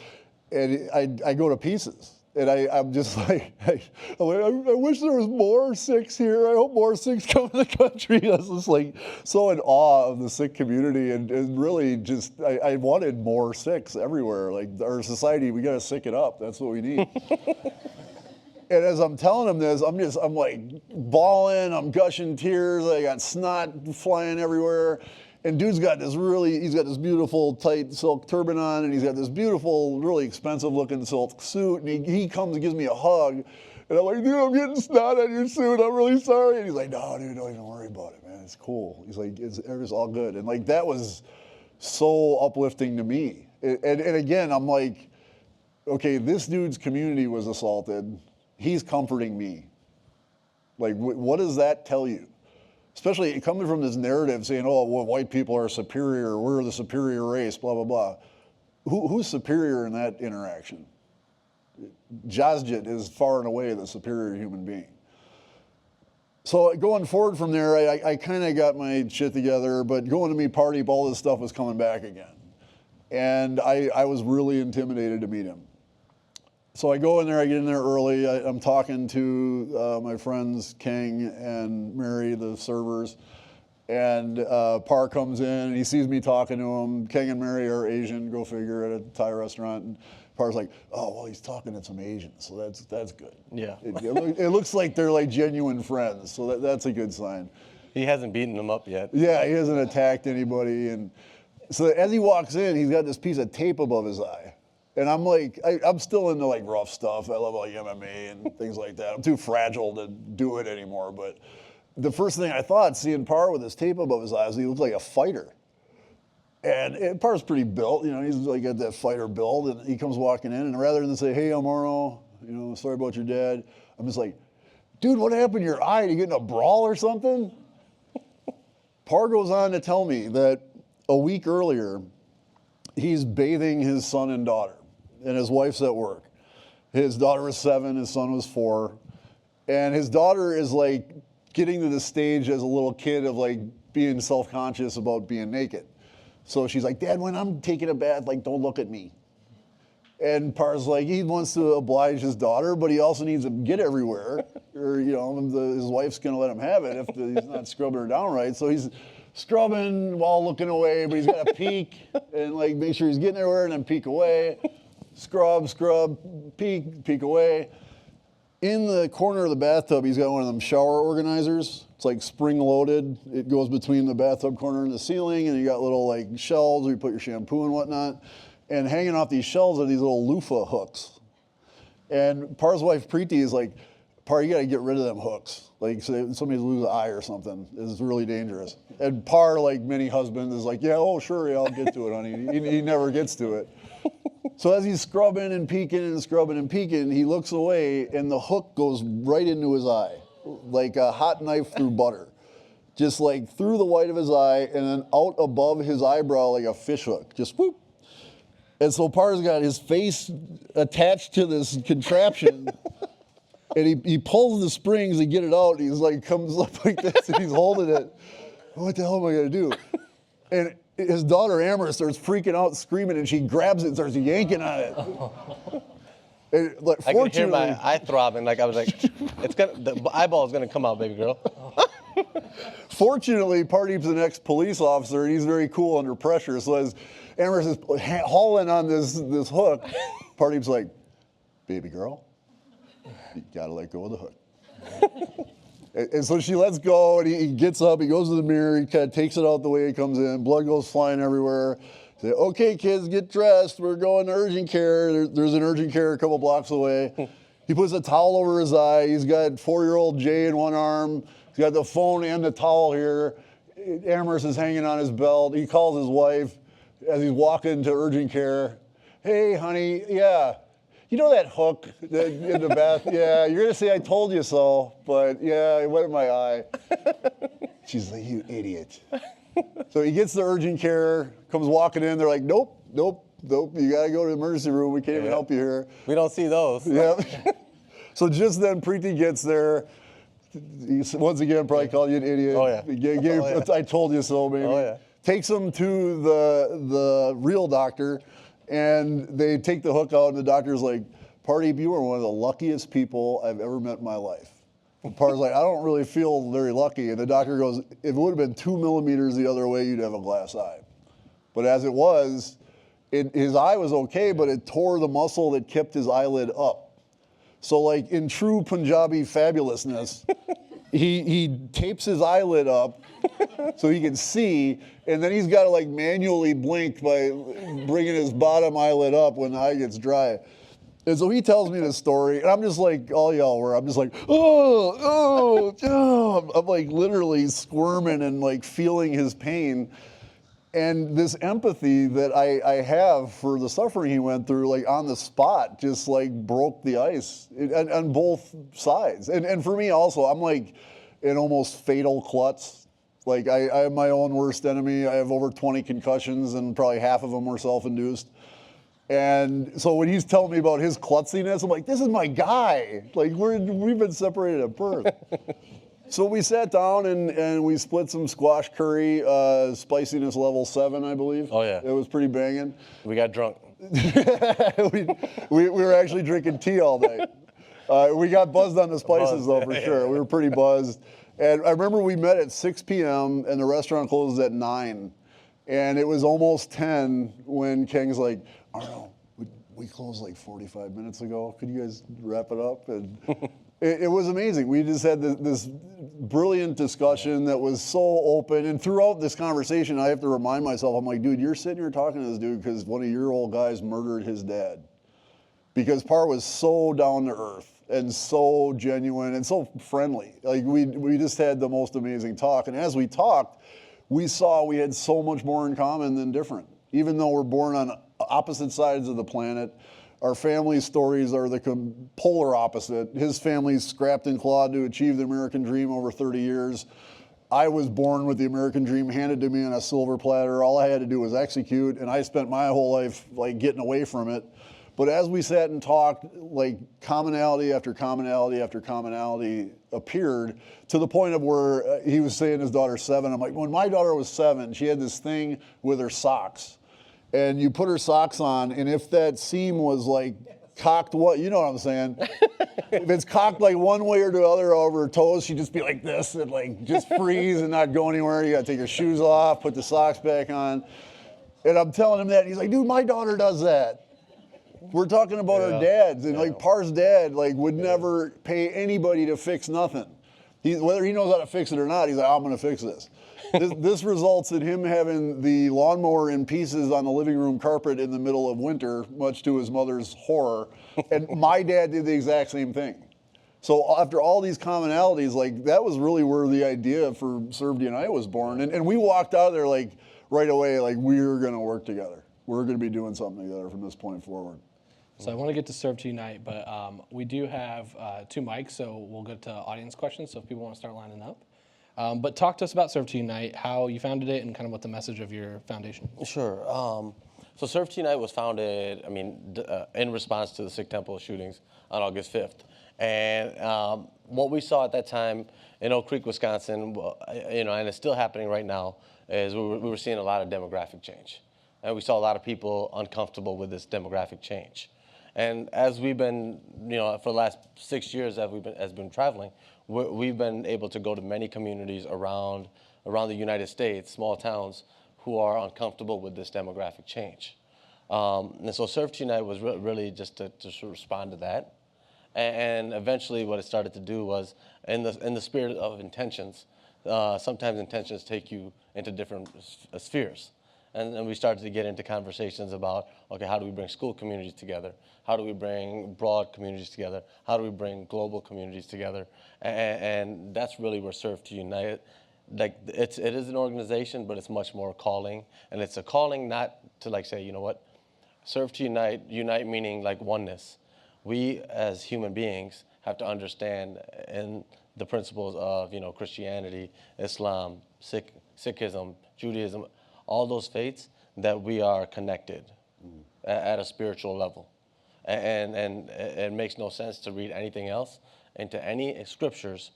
I go to pieces. And I'm just like, I wish there was more Sikhs here. I hope more Sikhs come to the country. I was just like so in awe of the Sikh community, and really just, I wanted more Sikhs everywhere. Like, our society, we gotta Sikh it up. That's what we need. And as I'm telling him this, I'm like bawling, I'm gushing tears, I got snot flying everywhere. And dude's got this he's got this beautiful tight silk turban on, and he's got this beautiful, really expensive looking silk suit, and he comes and gives me a hug. And I'm like, dude, I'm getting snot on your suit, I'm really sorry. And he's like, no, dude, don't even worry about it, man, it's cool. He's like, it's all good. And like, that was so uplifting to me. And again, I'm like, okay, this dude's community was assaulted. He's comforting me. Like, what does that tell you? Especially coming from this narrative saying, oh, well, white people are superior, we're the superior race, blah, blah, blah. Who's superior in that interaction? Jasjit is far and away the superior human being. So going forward from there, I kind of got my shit together, but going to meet Pardeep, all this stuff was coming back again. And I was really intimidated to meet him. So I go in there, I get in there early, I'm talking to my friends King and Mary, the servers, and Par comes in and he sees me talking to him. King and Mary are Asian, go figure, at a Thai restaurant, and Par's like, oh, well, he's talking to some Asians, so that's good. Yeah. It looks like they're like genuine friends, so that's a good sign. He hasn't beaten them up yet. Yeah, he hasn't attacked anybody. And so as he walks in, he's got this piece of tape above his eye. And I'm like, I'm still into like rough stuff. I love like MMA and things like that. I'm too fragile to do it anymore. But the first thing I thought, seeing Par with his tape above his eyes, he looked like a fighter. And Par's pretty built, you know, he's like got that fighter build. And he comes walking in, and rather than say, hey, I'm Arno, you know, sorry about your dad, I'm just like, dude, what happened to your eye? Did you get in a brawl or something? Par goes on to tell me that a week earlier, he's bathing his son and daughter. And his wife's at work. His daughter was 7, his son was 4. And his daughter is like getting to the stage as a little kid of like being self-conscious about being naked. So she's like, Dad, when I'm taking a bath, like, don't look at me. And Par's like, he wants to oblige his daughter, but he also needs to get everywhere. Or, you know, his wife's gonna let him have it if he's not scrubbing her down right. So he's scrubbing while looking away, but he's got to peek and like make sure he's getting everywhere and then peek away. Scrub, peek away. In the corner of the bathtub, he's got one of them shower organizers. It's like spring loaded. It goes between the bathtub corner and the ceiling, and you got little like shelves where you put your shampoo and whatnot. And hanging off these shelves are these little loofah hooks. And Par's wife Preeti is like, Par, you gotta get rid of them hooks. Like, so somebody's lose an eye or something. It's really dangerous. And Par, like many husbands, is like, yeah, oh sure, yeah, I'll get to it, honey. He never gets to it. So as he's scrubbing and peeking and scrubbing and peeking, he looks away and the hook goes right into his eye, like a hot knife through butter. Just like through the white of his eye and then out above his eyebrow like a fish hook, just whoop. And so Par's got his face attached to this contraption and he pulls the springs to get it out. He's like, comes up like this and he's holding it. What the hell am I gonna do? And his daughter Amber starts freaking out, screaming, and she grabs it and starts yanking on it. And, like, I could hear my eye throbbing, like I was like, the eyeball's gonna come out, baby girl. Fortunately, Pardeep's an ex-police officer, and he's very cool under pressure. So as Amber's is hauling on this hook, Pardeep's like, baby girl, you gotta let go of the hook. And so she lets go, and he gets up, he goes to the mirror, he kind of takes it out the way it comes in, blood goes flying everywhere. Say, okay, kids, get dressed, we're going to urgent care. There's an urgent care a couple blocks away. He puts a towel over his eye, he's got 4-year-old Jay in one arm, he's got the phone and the towel here. Amherst is hanging on his belt, he calls his wife as he's walking to urgent care. hey, honey, yeah. You know that hook in the bath? Yeah, you're going to say I told you so, but yeah, it went in my eye. She's like, you idiot. So he gets the urgent care, comes walking in. They're like, nope, nope, nope. You got to go to the emergency room. We can't even help you here. We don't see those. Yeah. So just then Preeti gets there. He, once again, probably called you an idiot. Oh, yeah. I told you so, baby. Oh, yeah. Takes him to the real doctor, and they take the hook out, and the doctor's like, Pardeep, you are one of the luckiest people I've ever met in my life. And Par's like, I don't really feel very lucky. And the doctor goes, if it would have been 2 millimeters the other way, you'd have a glass eye. But as it was, his eye was okay, but it tore the muscle that kept his eyelid up. So like in true Punjabi fabulousness, he tapes his eyelid up so he can see, and then he's got to like manually blink by bringing his bottom eyelid up when the eye gets dry. And so he tells me this story, and I'm just like, all y'all were, I'm just like, oh, I'm like literally squirming and like feeling his pain. And this empathy that I have for the suffering he went through, like on the spot, just like broke the ice on both sides. And for me also, I'm like an almost fatal klutz. Like I have my own worst enemy. I have over 20 concussions, and probably half of them were self-induced. And so when he's telling me about his klutziness, I'm like, this is my guy. Like we've been separated at birth. So we sat down and we split some squash curry, spiciness level 7, I believe. Oh, yeah. It was pretty banging. We got drunk. we were actually drinking tea all night. We got buzzed on the spices though, for sure. We were pretty buzzed. And I remember we met at 6 p.m. and the restaurant closes at 9. And it was almost 10 when Keng's like, Arno, we closed like 45 minutes ago. Could you guys wrap it up? And it was amazing. We just had this brilliant discussion that was so open. And throughout this conversation, I have to remind myself, I'm like, dude, you're sitting here talking to this dude because one of your old guys murdered his dad. Because Par was so down to earth and so genuine and so friendly. Like we just had the most amazing talk. And as we talked, we saw we had so much more in common than different. Even though we're born on opposite sides of the planet, our family stories are the polar opposite. His family's scrapped and clawed to achieve the American dream over 30 years. I was born with the American dream handed to me on a silver platter. All I had to do was execute, and I spent my whole life like getting away from it. But as we sat and talked, like commonality after commonality after commonality appeared to the point of where he was saying his daughter's 7. I'm like, when my daughter was 7, she had this thing with her socks. And you put her socks on, and if that seam was like cocked, you know what I'm saying? If it's cocked like one way or the other over her toes, she'd just be like this and like just freeze and not go anywhere. You gotta take your shoes off, put the socks back on. And I'm telling him that, and he's like, dude, my daughter does that. We're talking about our dads, and like Par's dad like would never pay anybody to fix nothing. Whether he knows how to fix it or not, he's like, I'm gonna fix this. This results in him having the lawnmower in pieces on the living room carpet in the middle of winter, much to his mother's horror. And my dad did the exact same thing. So after all these commonalities, like that was really where the idea for Serve Unite was born. And we walked out of there like right away, like we're gonna work together. We're gonna be doing something together from this point forward. So I want to get to Serve to Unite, but we do have 2 mics, so we'll get to audience questions, so if people want to start lining up. But talk to us about Serve to Unite, how you founded it, and kind of what the message of your foundation. Sure. So Serve to Unite was founded, in response to the Sikh Temple shootings on August 5th. And what we saw at that time in Oak Creek, Wisconsin, and it's still happening right now, is we were seeing a lot of demographic change. And we saw a lot of people uncomfortable with this demographic change. And as we've been, for the last 6 years as we've been traveling, we've been able to go to many communities around the United States, small towns, who are uncomfortable with this demographic change. And so Serve to Unite was really just to respond to that. And eventually what it started to do was, in the spirit of intentions, sometimes intentions take you into different spheres. And we started to get into conversations about, okay, how do we bring school communities together? How do we bring broad communities together? How do we bring global communities together? And that's really where Serve to Unite, like it is an organization, but it's much more a calling. And it's a calling not to like say, you know what, serve to unite, unite meaning like oneness. We as human beings have to understand in the principles of, you know, Christianity, Islam, Sikhism, Judaism, all those faiths, that we are connected at a spiritual level. And it makes no sense to read anything else into any scriptures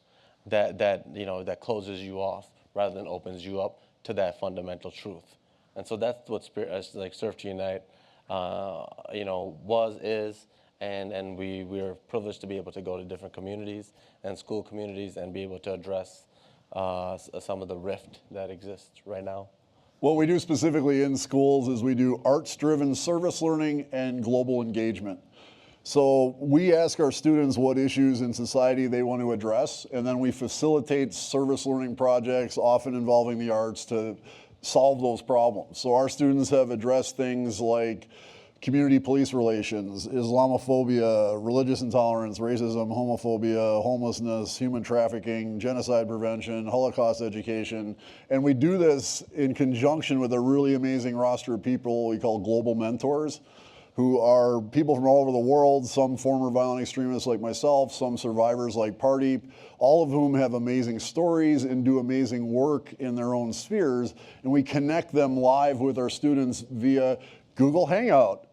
that you know, that closes you off rather than opens you up to that fundamental truth. And so that's what like Serve to Unite, you know, is, and we're privileged to be able to go to different communities and school communities and be able to address some of the rift that exists right now. What we do specifically in schools is we do arts-driven service learning and global engagement. So we ask our students what issues in society they want to address, and then we facilitate service learning projects, often involving the arts, to solve those problems. So our students have addressed things like community police relations, Islamophobia, religious intolerance, racism, homophobia, homelessness, human trafficking, genocide prevention, Holocaust education. And we do this in conjunction with a really amazing roster of people we call global mentors, who are people from all over the world, some former violent extremists like myself, some survivors like Pardeep, all of whom have amazing stories and do amazing work in their own spheres. And we connect them live with our students via Google Hangout.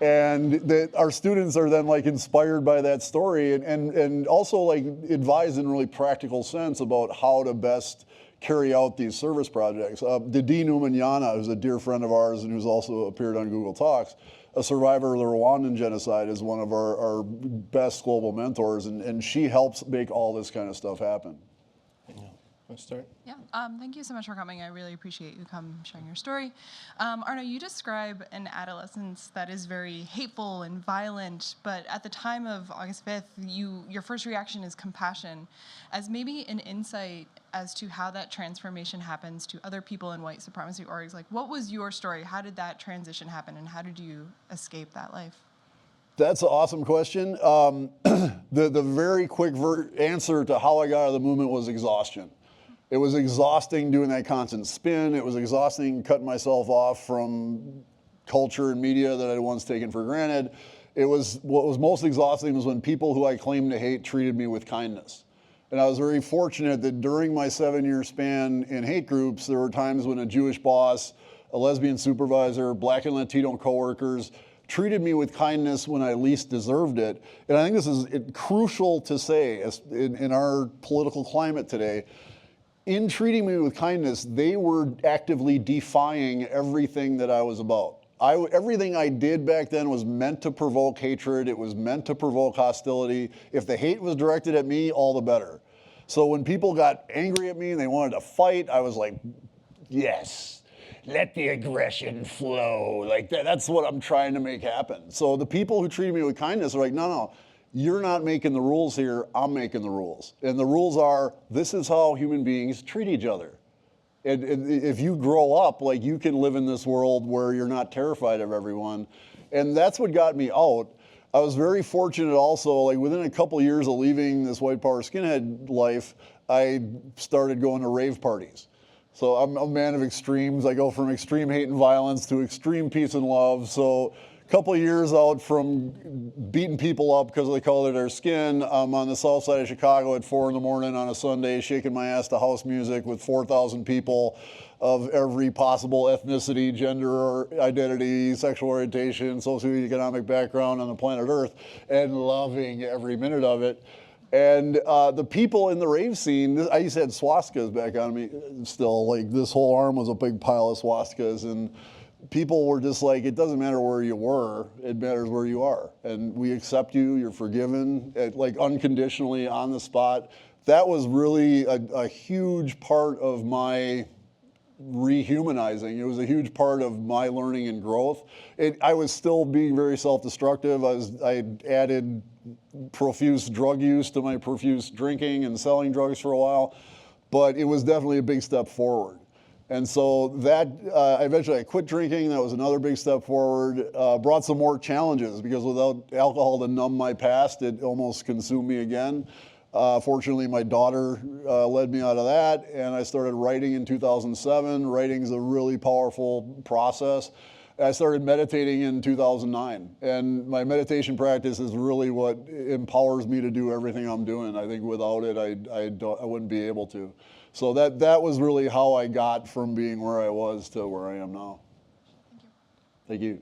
And our students are then like inspired by that story and also like advised in a really practical sense about how to best carry out these service projects. Didi Numanyana, who's a dear friend of ours and who's also appeared on Google Talks, a survivor of the Rwandan genocide, is one of our best global mentors, and she helps make all this kind of stuff happen. Let's start. Yeah, thank you so much for coming. I really appreciate you sharing your story. Arno, you describe an adolescence that is very hateful and violent, but at the time of August 5th, your first reaction is compassion, as maybe an insight as to how that transformation happens to other people in white supremacy orgs. Like, what was your story? How did that transition happen, and how did you escape that life? That's an awesome question. The very quick answer to how I got out of the movement was exhaustion. It was exhausting doing that constant spin. It was exhausting cutting myself off from culture and media that I'd once taken for granted. What was most exhausting was when people who I claimed to hate treated me with kindness. And I was very fortunate that during my 7-year span in hate groups, there were times when a Jewish boss, a lesbian supervisor, Black and Latino coworkers treated me with kindness when I least deserved it. And I think this is crucial to say in our political climate today. In treating me with kindness, they were actively defying everything that I was about. Everything I did back then was meant to provoke hatred. It was meant to provoke hostility. If the hate was directed at me, all the better. So when people got angry at me and they wanted to fight, I was like, yes, let the aggression flow. Like that's what I'm trying to make happen. So the people who treated me with kindness are like, no, you're not making the rules here, I'm making the rules. And the rules are, this is how human beings treat each other. And if you grow up, like, you can live in this world where you're not terrified of everyone. And that's what got me out. I was very fortunate also, like within a couple years of leaving this white power skinhead life, I started going to rave parties. So I'm a man of extremes. I go from extreme hate and violence to extreme peace and love. So couple of years out from beating people up because of the color of their skin, I'm on the south side of Chicago at 4 in the morning on a Sunday, shaking my ass to house music with 4,000 people of every possible ethnicity, gender, identity, sexual orientation, socioeconomic background on the planet Earth, and loving every minute of it. And the people in the rave scene, I used to have swastikas back on me still, like this whole arm was a big pile of swastikas, and people were just like, it doesn't matter where you were, it matters where you are. And we accept you, you're forgiven, like unconditionally on the spot. That was really a huge part of my rehumanizing. It was a huge part of my learning and growth. I was still being very self-destructive. I added profuse drug use to my profuse drinking and selling drugs for a while, but it was definitely a big step forward. And so that, eventually I quit drinking. That was another big step forward. Brought some more challenges because without alcohol to numb my past, it almost consumed me again. Fortunately, my daughter led me out of that, and I started writing in 2007. Writing is a really powerful process. I started meditating in 2009, and my meditation practice is really what empowers me to do everything I'm doing. I think without it, I wouldn't be able to. So that was really how I got from being where I was to where I am now. Thank you. Thank you.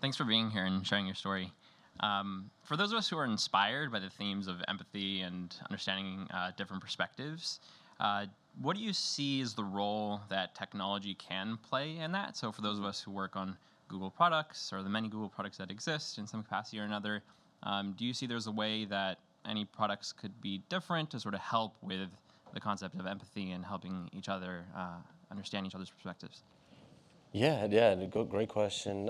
Thanks for being here and sharing your story. For those of us who are inspired by the themes of empathy and understanding different perspectives, what do you see as the role that technology can play in that? So for those of us who work on Google products or the many Google products that exist in some capacity or another, do you see there's a way that any products could be different to sort of help with the concept of empathy and helping each other understand each other's perspectives? Yeah, great question.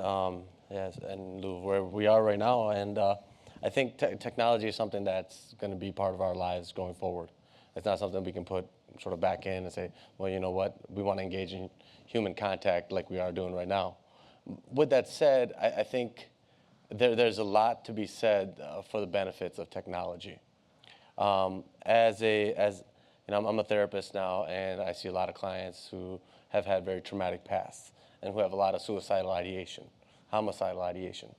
Yes, and where we are right now, and I think technology is something that's going to be part of our lives going forward. It's not something we can put sort of back in and say, well, you know what, we want to engage in human contact like we are doing right now. With that said, I think there's a lot to be said for the benefits of technology. As you know, I'm a therapist now, and I see a lot of clients who have had very traumatic pasts and who have a lot of suicidal ideation, homicidal ideation.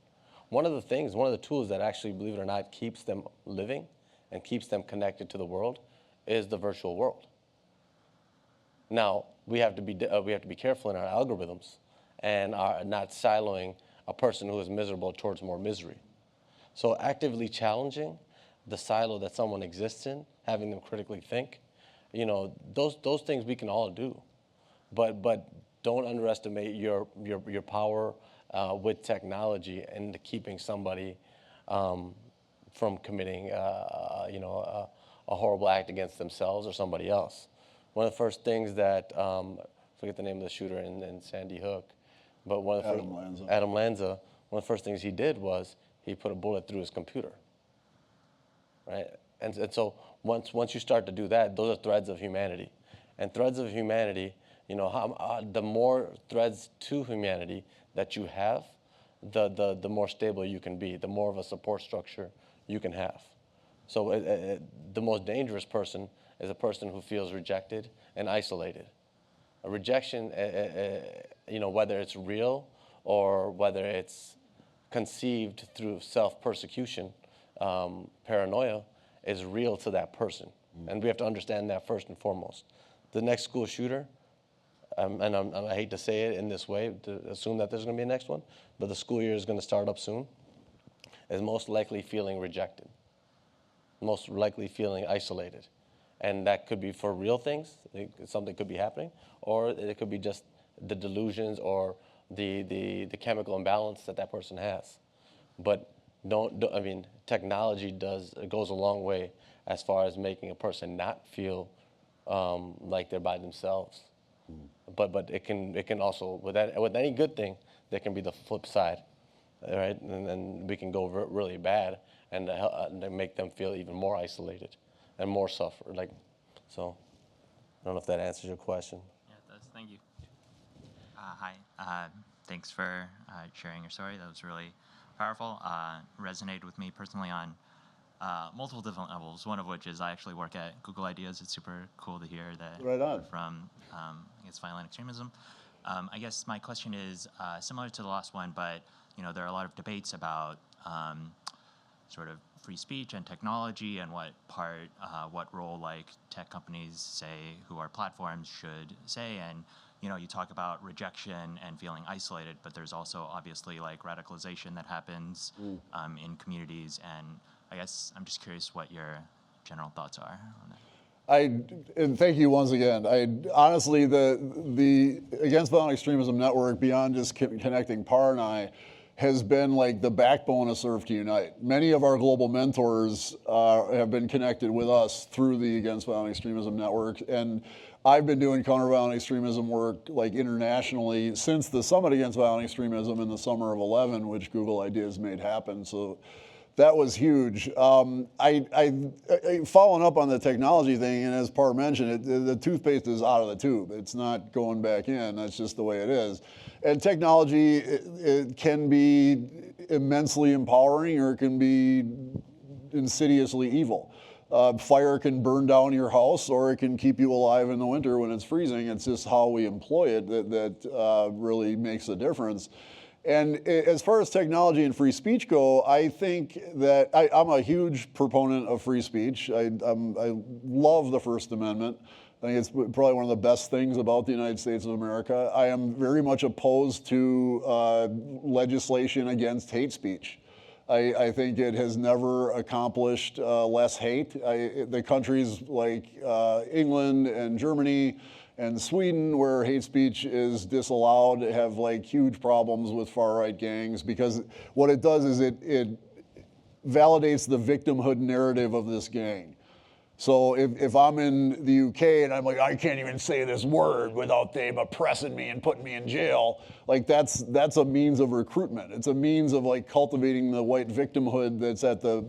One of the tools that actually, believe it or not, keeps them living and keeps them connected to the world is the virtual world. Now, we have to be careful in our algorithms and are not siloing a person who is miserable towards more misery. So actively challenging the silo that someone exists in, having them critically think, you know, those things we can all do, but don't underestimate your power with technology and keeping somebody from committing, a horrible act against themselves or somebody else. One of the first things that, forget the name of the shooter in Sandy Hook, but Adam Lanza, one of the first things he did was he put a bullet through his computer, right? And so once you start to do that, those are threads of humanity. And threads of humanity, you know, the more threads to humanity that you have, the more stable you can be, the more of a support structure you can have. So the most dangerous person is a person who feels rejected and isolated. A rejection, you know, whether it's real or whether it's conceived through self-persecution, paranoia, is real to that person. And we have to understand that first and foremost. The next school shooter, and I hate to say it in this way, to assume that there's going to be a next one, but the school year is going to start up soon, is most likely feeling rejected, most likely feeling isolated. And that could be for real things, something could be happening, or it could be just the delusions or the chemical imbalance that person has. But I mean, technology goes a long way as far as making a person not feel like they're by themselves. But it can also, with any good thing, there can be the flip side, right? And then we can go really bad and make them feel even more isolated and more suffer. So I don't know if that answers your question. Yeah, it does. Thank you. Hi. Thanks for sharing your story. That was really powerful. Resonated with me personally on multiple different levels, one of which is I actually work at Google Ideas. It's super cool to hear that Right on. from, I guess, violent extremism. I guess my question is similar to the last one, but, you know, there are a lot of debates about sort of free speech and technology and what role, like, tech companies say, who are platforms, should say. And, you know, you talk about rejection and feeling isolated, but there's also obviously, like, radicalization that happens in communities. And I guess I'm just curious what your general thoughts are on that. And thank you once again. Honestly, the Against Violent Extremism Network, beyond just connecting Par and I, has been like the backbone of Serve to Unite. Many of our global mentors have been connected with us through the Against Violent Extremism Network, and I've been doing counter-violent extremism work like internationally since the Summit Against Violent Extremism in the summer of '11, which Google Ideas made happen. So that was huge. Following up on the technology thing, and as Par mentioned, the toothpaste is out of the tube. It's not going back in. That's just the way it is. And technology, it can be immensely empowering, or it can be insidiously evil. Fire can burn down your house, or it can keep you alive in the winter when it's freezing. It's just how we employ it that really makes a difference. And as far as technology and free speech go, I think that I'm a huge proponent of free speech. I love the First Amendment. I think it's probably one of the best things about the United States of America. I am very much opposed to legislation against hate speech. I think it has never accomplished less hate. The countries like England and Germany and Sweden, where hate speech is disallowed, have like huge problems with far-right gangs, because what it does is it validates the victimhood narrative of this gang. So if I'm in the UK and I'm like, I can't even say this word without them oppressing me and putting me in jail, like that's a means of recruitment. It's a means of like cultivating the white victimhood that's at the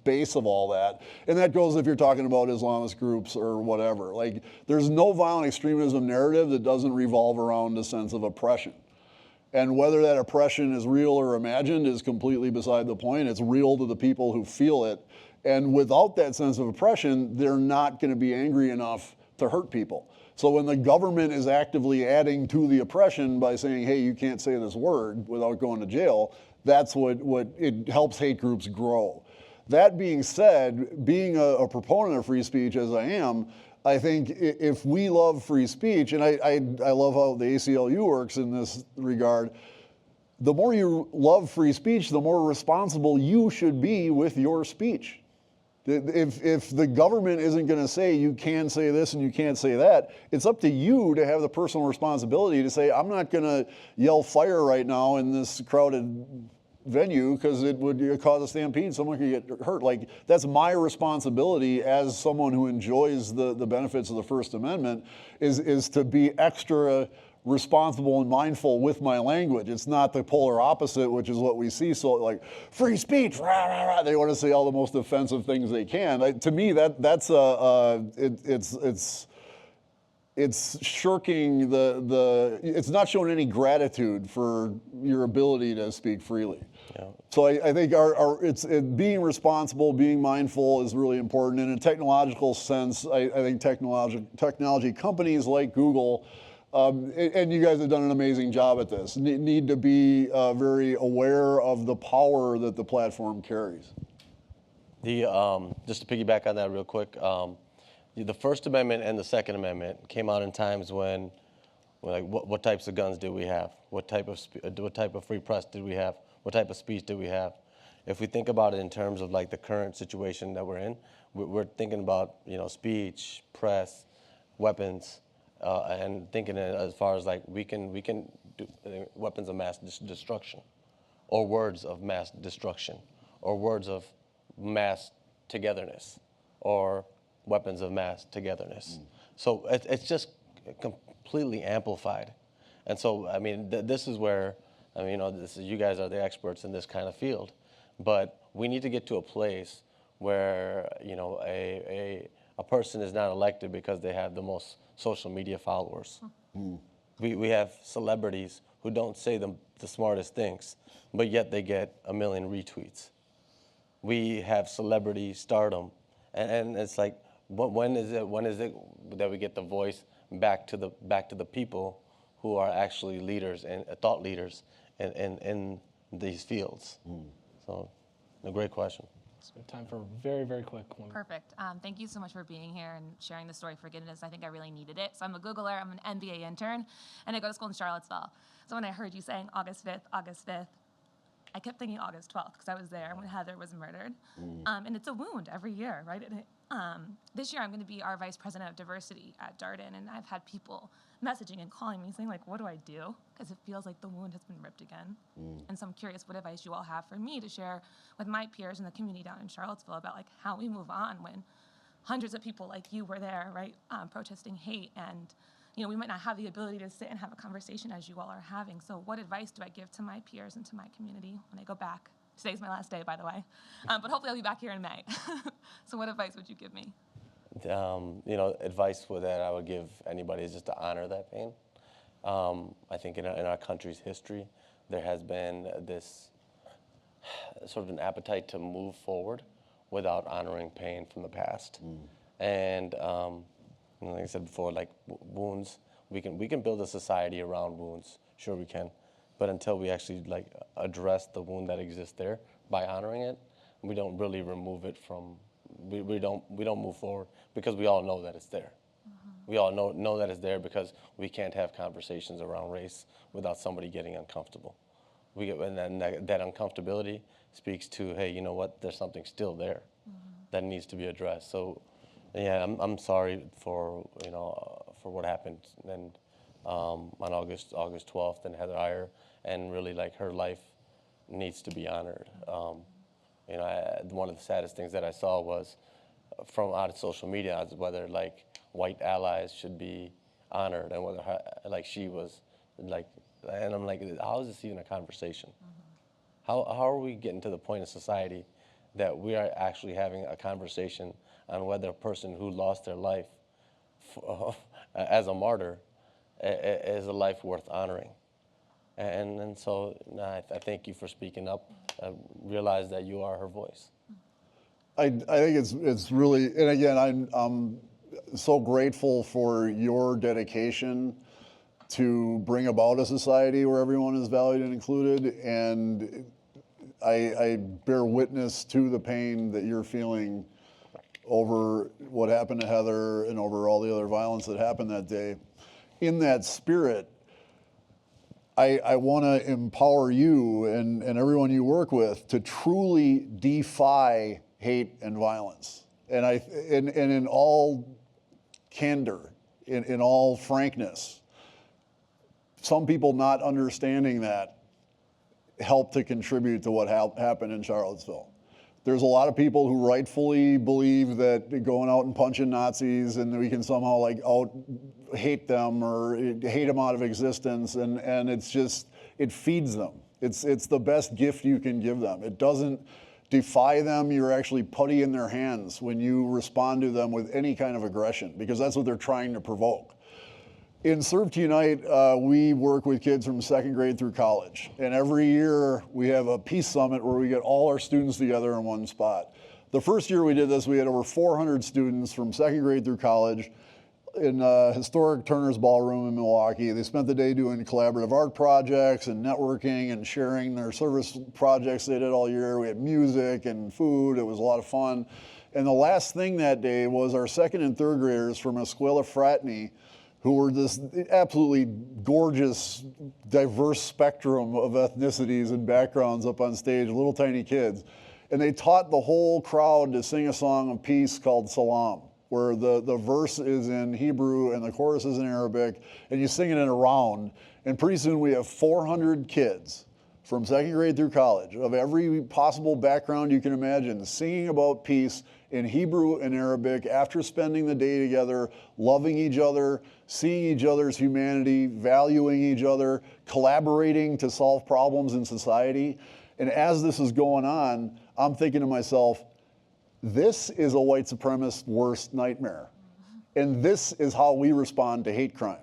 base of all that. And that goes if you're talking about Islamist groups or whatever. Like there's no violent extremism narrative that doesn't revolve around a sense of oppression. And whether that oppression is real or imagined is completely beside the point. It's real to the people who feel it. And without that sense of oppression, they're not going to be angry enough to hurt people. So when the government is actively adding to the oppression by saying, hey, you can't say this word without going to jail, that's what it helps hate groups grow. That being said, being a proponent of free speech as I am, I think if we love free speech, and I love how the ACLU works in this regard, the more you love free speech, the more responsible you should be with your speech. If the government isn't going to say you can say this and you can't say that, it's up to you to have the personal responsibility to say, I'm not going to yell fire right now in this crowded venue because it would cause a stampede, someone could get hurt. Like, that's my responsibility as someone who enjoys the benefits of the First Amendment, is to be extra responsible and mindful with my language. It's not the polar opposite, which is what we see. So like free speech, rah, rah, rah. They want to say all the most offensive things they can. To me, it's shirking it's not showing any gratitude for your ability to speak freely. Yeah. So I think being responsible, being mindful is really important. In a technological sense, I think technology companies like Google, and you guys have done an amazing job at this, need to be very aware of the power that the platform carries. Just to piggyback on that real quick, the First Amendment and the Second Amendment came out in times when like, what types of guns did we have? What type of free press did we have? What type of speech did we have? If we think about it in terms of like the current situation that we're in, we're thinking about speech, press, weapons. And thinking as far as like we can do weapons of mass destruction, or words of mass destruction, or words of mass togetherness, or weapons of mass togetherness. So it's just completely amplified. And so I mean this is where you guys are the experts in this kind of field, but we need to get to a place where a person is not elected because they have the most social media followers. We have celebrities who don't say the smartest things, but yet they get 1 million retweets. We have celebrity stardom, and it's like, when is it that we get the voice back to the people who are actually leaders and thought leaders in these fields? So, a great question. So we have time for a very, very quick one. Perfect. Thank you so much for being here and sharing the story. Forgiveness, I think I really needed it. So I'm a Googler, I'm an MBA intern, and I go to school in Charlottesville. So when I heard you saying August 5th, I kept thinking August 12th because I was there when Heather was murdered. And it's a wound every year, right? This year I'm going to be our vice president of diversity at Darden, and I've had people messaging and calling me saying, like, what do I do? Because it feels like the wound has been ripped again. And so I'm curious what advice you all have for me to share with my peers in the community down in Charlottesville about like how we move on when hundreds of people like you were there, right, protesting hate, and we might not have the ability to sit and have a conversation as you all are having. So what advice do I give to my peers and to my community when I go back? Today's my last day, by the way, but hopefully I'll be back here in May. So what advice would you give me? Advice that I would give anybody is just to honor that pain. I think in our country's history, there has been this sort of an appetite to move forward without honoring pain from the past. And like I said before, like wounds, we can build a society around wounds. Sure we can, but until we actually like address the wound that exists there by honoring it, we don't really remove it from. We don't move forward because we all know that it's there. We all know that it's there because we can't have conversations around race without somebody getting uncomfortable. And then that uncomfortability speaks to, hey, you know what? There's something still there that needs to be addressed. So, yeah, I'm sorry for for what happened and on August 12th and Heather Iyer, and really like her life needs to be honored. One of the saddest things that I saw was from out of social media whether like white allies should be honored and whether like she was like, and I'm like, how is this even a conversation? How are we getting to the point in society that we are actually having a conversation on whether a person who lost their life as a martyr is a life worth honoring? And so I thank you for speaking up. I realize that you are her voice. I think it's really, and again, I'm so grateful for your dedication to bring about a society where everyone is valued and included, and I bear witness to the pain that you're feeling over what happened to Heather and over all the other violence that happened that day. In that spirit, I want to empower you and everyone you work with to truly defy hate and violence. And in all candor, in all frankness, some people not understanding that helped to contribute to what happened in Charlottesville. There's a lot of people who rightfully believe that going out and punching Nazis and we can somehow like hate them or hate them out of existence, and it's just, it feeds them. It's the best gift you can give them. It doesn't defy them. You're actually putty in their hands when you respond to them with any kind of aggression, because that's what they're trying to provoke. In Serve to Unite, we work with kids from second grade through college. And every year we have a peace summit where we get all our students together in one spot. The first year we did this, we had over 400 students from second grade through college in historic Turner's Ballroom in Milwaukee. They spent the day doing collaborative art projects and networking and sharing their service projects they did all year. We had music and food. It was a lot of fun. And the last thing that day was our second and third graders from Escuela Fraternity, who were this absolutely gorgeous, diverse spectrum of ethnicities and backgrounds up on stage, little tiny kids. And they taught the whole crowd to sing a song of peace called Salam, where the verse is in Hebrew and the chorus is in Arabic, and you sing it in a round. And pretty soon we have 400 kids from second grade through college of every possible background you can imagine, singing about peace in Hebrew and Arabic after spending the day together, loving each other, seeing each other's humanity, valuing each other, collaborating to solve problems in society. And as this is going on, I'm thinking to myself, this is a white supremacist's worst nightmare. And this is how we respond to hate crime.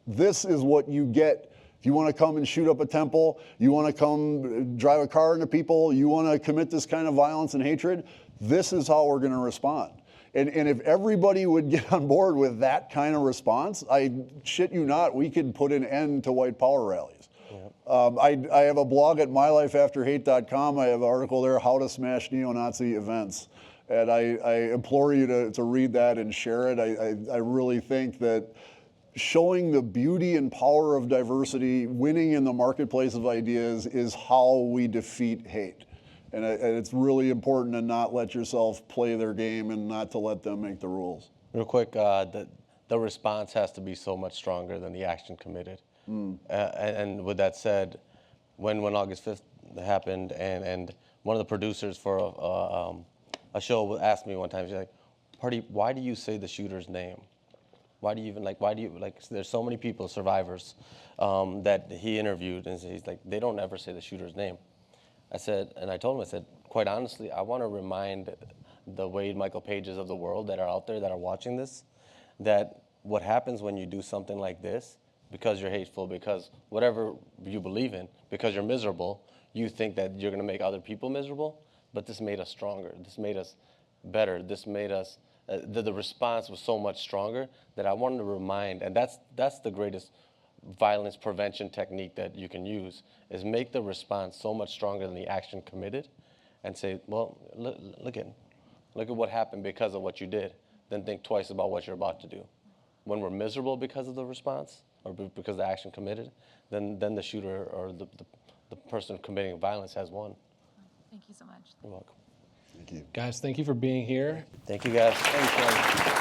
This is what you get. If you want to come and shoot up a temple, you want to come drive a car into people, you want to commit this kind of violence and hatred, this is how we're going to respond. And if everybody would get on board with that kind of response, I shit you not, we could put an end to white power rallies. Yeah. I have a blog at mylifeafterhate.com. I have an article there, How to Smash Neo-Nazi Events. And I implore you to read that and share it. I really think that showing the beauty and power of diversity, winning in the marketplace of ideas, is how we defeat hate. And it's really important to not let yourself play their game and not to let them make the rules. Real quick, the response has to be so much stronger than the action committed. And with that said, when August 5th happened, and one of the producers for a show asked me one time, she's like, Pardeep, why do you say the shooter's name? Why do you there's so many people, survivors, that he interviewed, and he's like, they don't ever say the shooter's name. I told him, I said, quite honestly, I want to remind the Wade Michael Pages of the world that are out there that are watching this, that what happens when you do something like this, because you're hateful, because whatever you believe in, because you're miserable, you think that you're going to make other people miserable, but this made us stronger. This made us better. This made us, the response was so much stronger that I wanted to remind, and that's the greatest violence prevention technique that you can use, is make the response so much stronger than the action committed, and say, well, look at what happened because of what you did. Then think twice about what you're about to do. When we're miserable because of the response or because of the action committed, then the shooter or the person committing violence has won. Thank you so much. You're welcome. Thank you. Guys, thank you for being here. Thank you, guys. Thanks, guys.